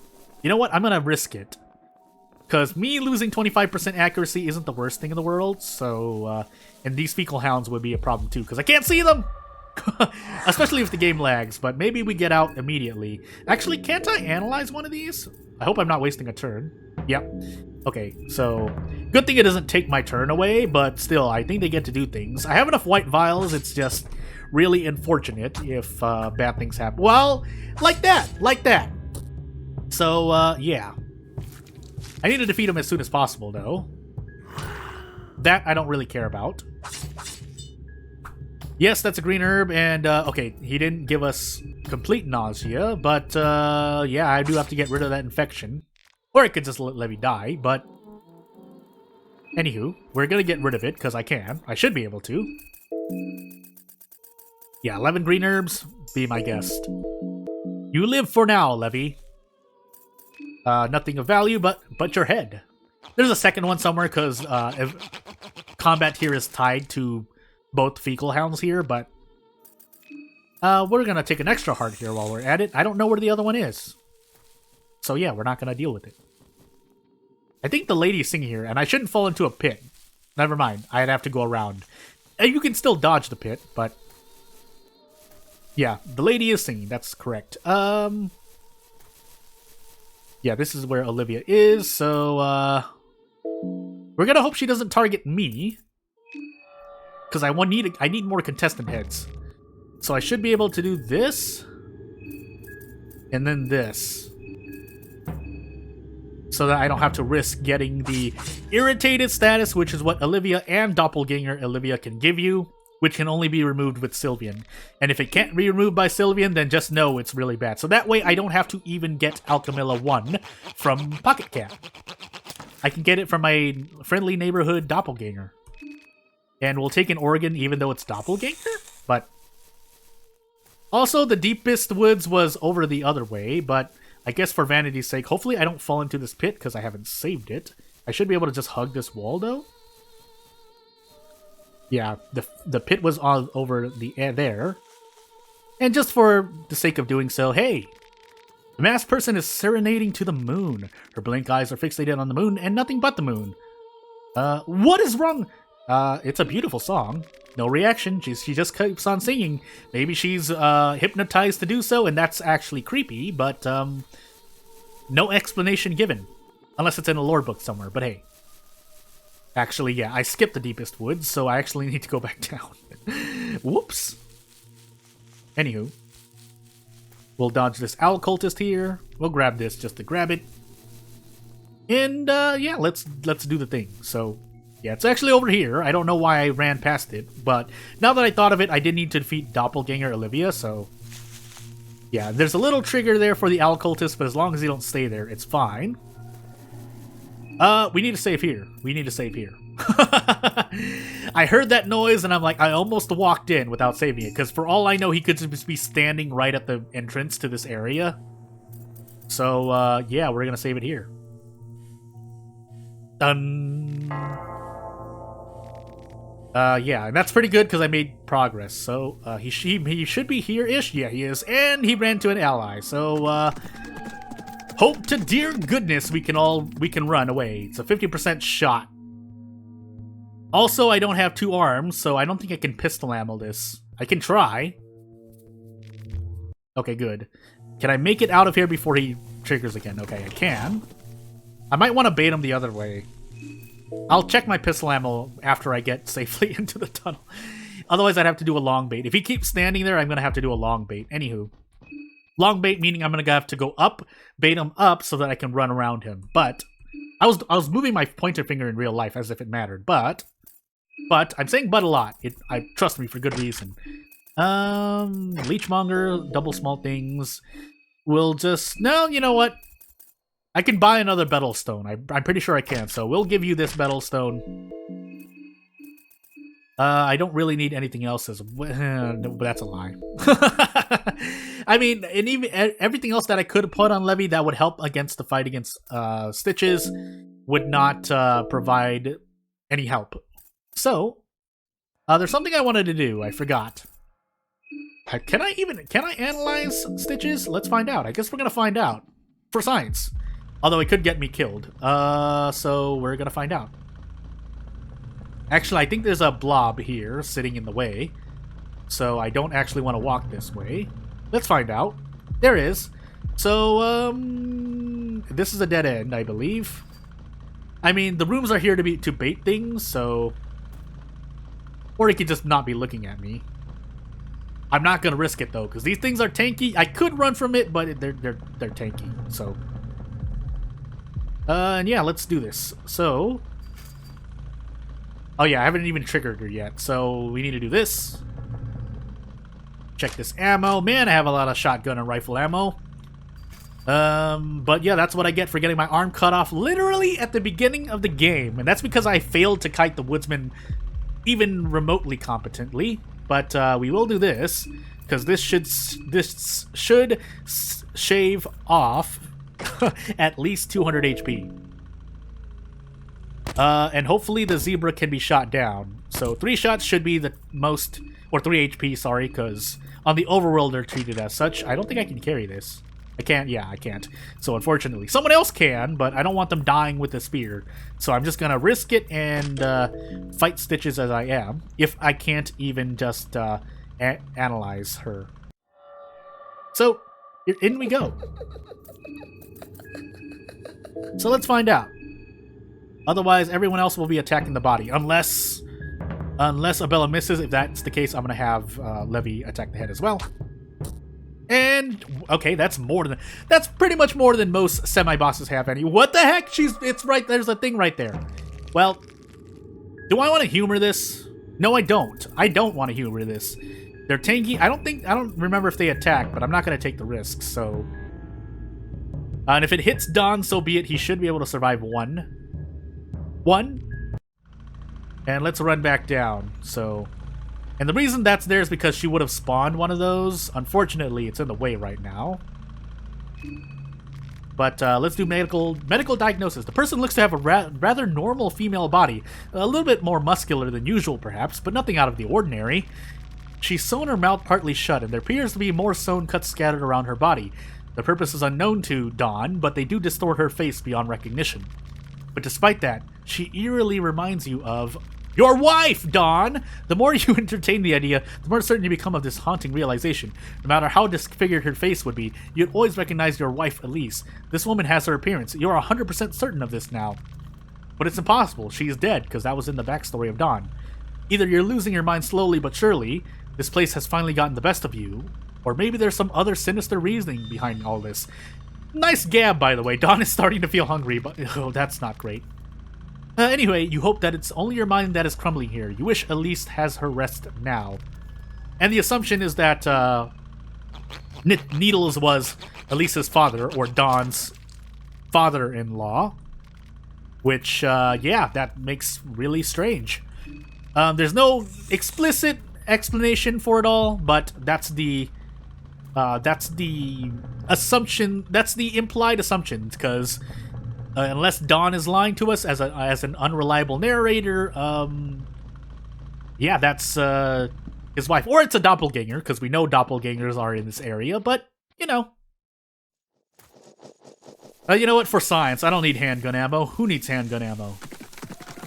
You know what? I'm gonna risk it. Because me losing 25% accuracy isn't the worst thing in the world, so... and these fecal hounds would be a problem too, because I can't see them! Especially if the game lags, but maybe we get out immediately. Actually, can't I analyze one of these? I hope I'm not wasting a turn. Yep. Okay, so... Good thing it doesn't take my turn away, but still, I think they get to do things. I have enough white vials, it's just really unfortunate if bad things happen. Well, like that! So, yeah. I need to defeat him as soon as possible, though. That I don't really care about. Yes, that's a green herb, and, okay, he didn't give us complete nausea, but, yeah, I do have to get rid of that infection. Or I could just let Levy die, but... Anywho, we're gonna get rid of it, because I can. I should be able to. Yeah, 11 green herbs, be my guest. You live for now, Levy. Nothing of value, but your head. There's a second one somewhere, because combat here is tied to both fecal hounds here, but... we're gonna take an extra heart here while we're at it. I don't know where the other one is. So yeah, we're not gonna deal with it. I think the lady's singing here, and I shouldn't fall into a pit. Never mind, I'd have to go around. You can still dodge the pit, but... Yeah, the lady is singing. That's correct. Yeah, this is where Olivia is. So, we're gonna hope she doesn't target me, because I need more contestant heads. So I should be able to do this, and then this, so that I don't have to risk getting the irritated status, which is what Olivia and Doppelganger Olivia can give you, which can only be removed with Sylvian. And if it can't be removed by Sylvian, then just know it's really bad. So that way I don't have to even get Alchemilla 1 from Pocket Cat. I can get it from my friendly neighborhood Doppelganger. And we'll take an organ even though it's Doppelganger? But also, the deepest woods was over the other way, but I guess for vanity's sake, hopefully I don't fall into this pit because I haven't saved it. I should be able to just hug this wall, though. Yeah, the pit was all over the there. And just for the sake of doing so, hey! The masked person is serenading to the moon. Her blank eyes are fixated on the moon and nothing but the moon. What is wrong? It's a beautiful song. No reaction. She just keeps on singing. Maybe she's hypnotized to do so, and that's actually creepy, but no explanation given. Unless it's in a lore book somewhere, but hey. Actually, yeah, I skipped the deepest woods, so I actually need to go back down. Whoops. Anywho. We'll dodge this owl cultist here. We'll grab this just to grab it. And, yeah, let's do the thing. So, yeah, it's actually over here. I don't know why I ran past it, but now that I thought of it, I did need to defeat Doppelganger Olivia, so... Yeah, there's a little trigger there for the owl cultist, but as long as you don't stay there, it's fine. We need to save here. We need to save here. I heard that noise, and I'm like, I almost walked in without saving it, because for all I know, he could just be standing right at the entrance to this area. So, yeah, we're gonna save it here. Done. Yeah, and that's pretty good, because I made progress. So, he should be here-ish. Yeah, he is. And he ran to an ally, so, hope to dear goodness we can run away. It's a 50% shot. Also, I don't have 2 arms, so I don't think I can pistol ammo this. I can try. Okay, good. Can I make it out of here before he triggers again? Okay, I can. I might want to bait him the other way. I'll check my pistol ammo after I get safely into the tunnel. Otherwise, I'd have to do a long bait. If he keeps standing there, I'm going to have to do a long bait. Anywho. Long bait meaning I'm going to have to go up, bait him up so that I can run around him. But I was moving my pointer finger in real life as if it mattered. But I'm saying but a lot. I trust me for good reason. Leechmonger, double small things. We'll just no, you know what? I can buy another betel stone. I'm pretty sure I can. So we'll give you this betel stone. I don't really need anything else as but that's a lie. I mean, and even everything else that I could put on Levy that would help against the fight against Stitches would not provide any help. So, there's something I wanted to do. I forgot. Can I analyze Stitches? Let's find out. I guess we're gonna find out for science. Although it could get me killed. So we're gonna find out. Actually, I think there's a blob here sitting in the way. So I don't actually want to walk this way. Let's find out. There is. So, this is a dead end, I believe. I mean, the rooms are here to bait things, so... Or he could just not be looking at me. I'm not gonna risk it, though, because these things are tanky. I could run from it, but they're tanky, so... and yeah, let's do this. So... Oh yeah, I haven't even triggered her yet, so we need to do this. Check this ammo. Man, I have a lot of shotgun and rifle ammo. But yeah, that's what I get for getting my arm cut off literally at the beginning of the game. And that's because I failed to kite the Woodsman even remotely competently. But we will do this, because this should shave off at least 200 HP. And hopefully the zebra can be shot down. So 3 shots should be the most, or 3 HP, sorry, because on the overworld they're treated as such. I don't think I can carry this. I can't, yeah, I can't. So unfortunately, someone else can, but I don't want them dying with a spear. So I'm just gonna risk it and fight Stitches as I am, if I can't even just analyze her. So, in we go. So let's find out. Otherwise, everyone else will be attacking the body. Unless Abella misses. If that's the case, I'm going to have Levy attack the head as well. And, okay, that's pretty much more than most semi-bosses have any. What the heck? It's right, there's a thing right there. Well, do I want to humor this? No, I don't. I don't want to humor this. They're tanky. I don't remember if they attack, but I'm not going to take the risk, so. And if it hits Daan, so be it. He should be able to survive one. And let's run back down, so. And the reason that's there is because she would have spawned one of those. Unfortunately, it's in the way right now. But let's do medical diagnosis. The person looks to have a rather normal female body. A little bit more muscular than usual, perhaps, but nothing out of the ordinary. She's sewn her mouth partly shut, and there appears to be more sewn cuts scattered around her body. The purpose is unknown to Daan, but they do distort her face beyond recognition. But despite that, she eerily reminds you of your wife, Daan! The more you entertain the idea, the more certain you become of this haunting realization. No matter how disfigured her face would be, you'd always recognize your wife, Elis. This woman has her appearance. You're 100% certain of this now. But it's impossible. She is dead, because that was in the backstory of Daan. Either you're losing your mind slowly but surely, this place has finally gotten the best of you, or maybe there's some other sinister reasoning behind all this. Nice gab, by the way. Daan is starting to feel hungry, but oh, that's not great. Anyway, you hope that it's only your mind that is crumbling here. You wish Elis has her rest now. And the assumption is that Needles was Elis's father, or Daan's father-in-law. Which, yeah, that makes really strange. There's no explicit explanation for it all, but that's the assumption, that's the implied assumption, because unless Daan is lying to us as an unreliable narrator, yeah, that's his wife. Or it's a doppelganger, because we know doppelgangers are in this area, but, you know. You know what, for science, I don't need handgun ammo. Who needs handgun ammo?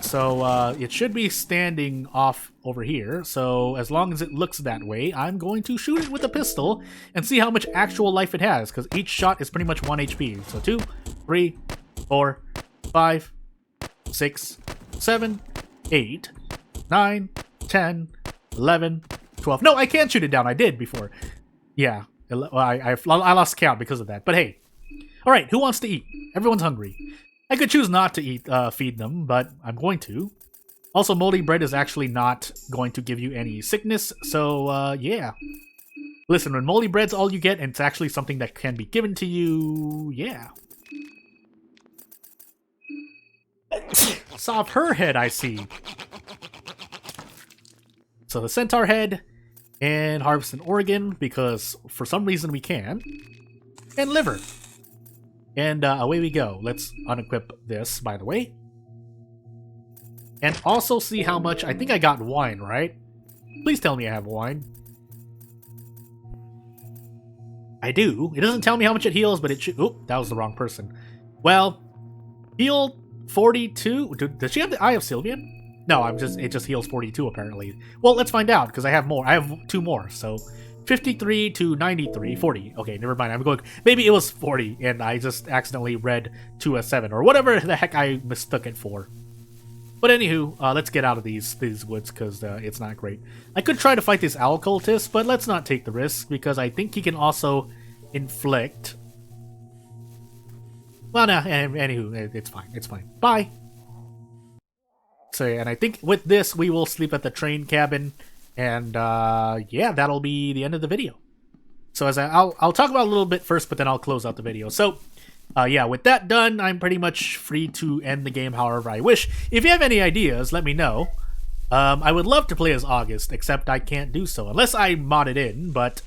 So, it should be standing off over here, so as long as it looks that way, I'm going to shoot it with a pistol and see how much actual life it has, because each shot is pretty much 1 HP. So 2, 3, 4, 5, 6, 7, 8, 9, 10, 11, 12. No, I can't shoot it down. I did before. Yeah, I lost count because of that. But hey, all right, who wants to eat? Everyone's hungry. I could choose not to feed them, but I'm going to. Also, moldy bread is actually not going to give you any sickness, so yeah. Listen, when moldy bread's all you get, and it's actually something that can be given to you, yeah. Saw her head, I see. So the Centaur head, and harvest an organ, because for some reason we can. And liver. And away we go. Let's unequip this, by the way. And also see how much... I think I got wine, right? Please tell me I have wine. I do. It doesn't tell me how much it heals, but it should... Oop, that was the wrong person. Well, heal 42... Does she have the Eye of Sylvian? No, it just heals 42, apparently. Well, let's find out, because I have more. I have 2 more, so... 53 to 93, 40. Okay, never mind. I'm going. Maybe it was 40, and I just accidentally read to a 7 or whatever the heck I mistook it for. But anywho, let's get out of these woods because it's not great. I could try to fight this owl cultist, but let's not take the risk because I think he can also inflict. Well, no. Anywho, it's fine. It's fine. Bye. So, and I think with this we will sleep at the train cabin. And, yeah, that'll be the end of the video. So I'll talk about it a little bit first, but then I'll close out the video. So, yeah, with that done, I'm pretty much free to end the game however I wish. If you have any ideas, let me know. I would love to play as August, except I can't do so, unless I mod it in, but...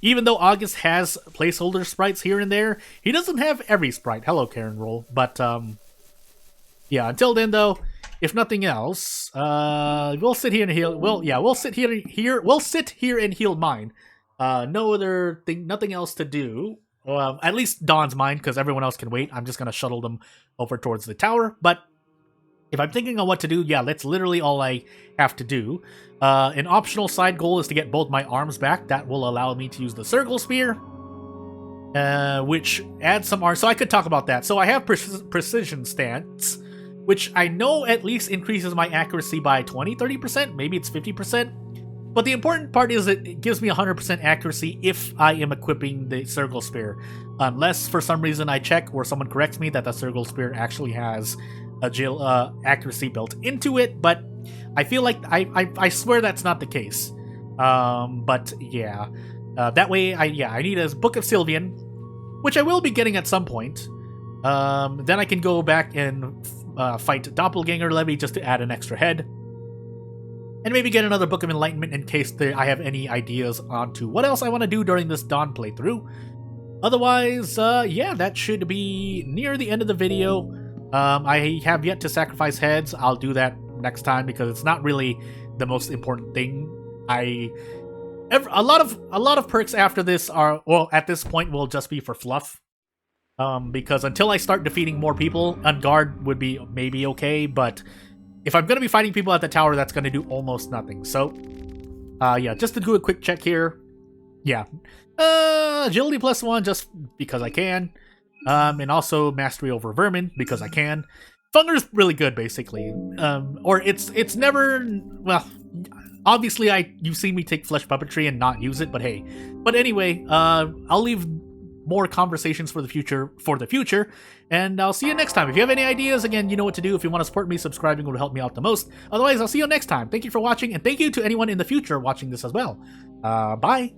even though August has placeholder sprites here and there, he doesn't have every sprite. Hello, Karen Roll. But, yeah, until then, though... If nothing else, we'll sit here and heal. Well, yeah, we'll sit here and heal mine. No other thing, nothing else to do. At least Daan's mine, because everyone else can wait. I'm just gonna shuttle them over towards the tower. But if I'm thinking on what to do, yeah, that's literally all I have to do. An optional side goal is to get both my arms back. That will allow me to use the circle spear, which adds some arms. So I could talk about that. So I have precision stance, which I know at least increases my accuracy by 20-30%. Maybe it's 50%. But the important part is it gives me 100% accuracy if I am equipping the circle spear. Unless for some reason I check or someone corrects me that the circle spear actually has accuracy built into it, but I feel like I swear that's not the case. But yeah, that way I need a Book of Sylvian, which I will be getting at some point. Then I can go back and fight Doppelganger Levy just to add an extra head. And maybe get another Book of Enlightenment in case I have any ideas onto what else I want to do during this Daan playthrough. Otherwise, yeah, that should be near the end of the video. I have yet to sacrifice heads. I'll do that next time because it's not really the most important thing. A lot of perks after this are, well, at this point will just be for fluff. Because until I start defeating more people, Unguard would be maybe okay, but if I'm going to be fighting people at the tower, that's going to do almost nothing. So, yeah, just to do a quick check here. Yeah. Agility +1 just because I can. And also Mastery over Vermin because I can. Funger's really good, basically. Or it's never... Well, obviously you've seen me take Flesh Puppetry and not use it, but hey. But anyway, I'll leave more conversations for the future, and I'll see you next time. If you have any ideas, again, you know what to do. If you want to support me, subscribing will help me out the most. Otherwise, I'll see you next time. Thank you for watching, and thank you to anyone in the future watching this as well. Bye!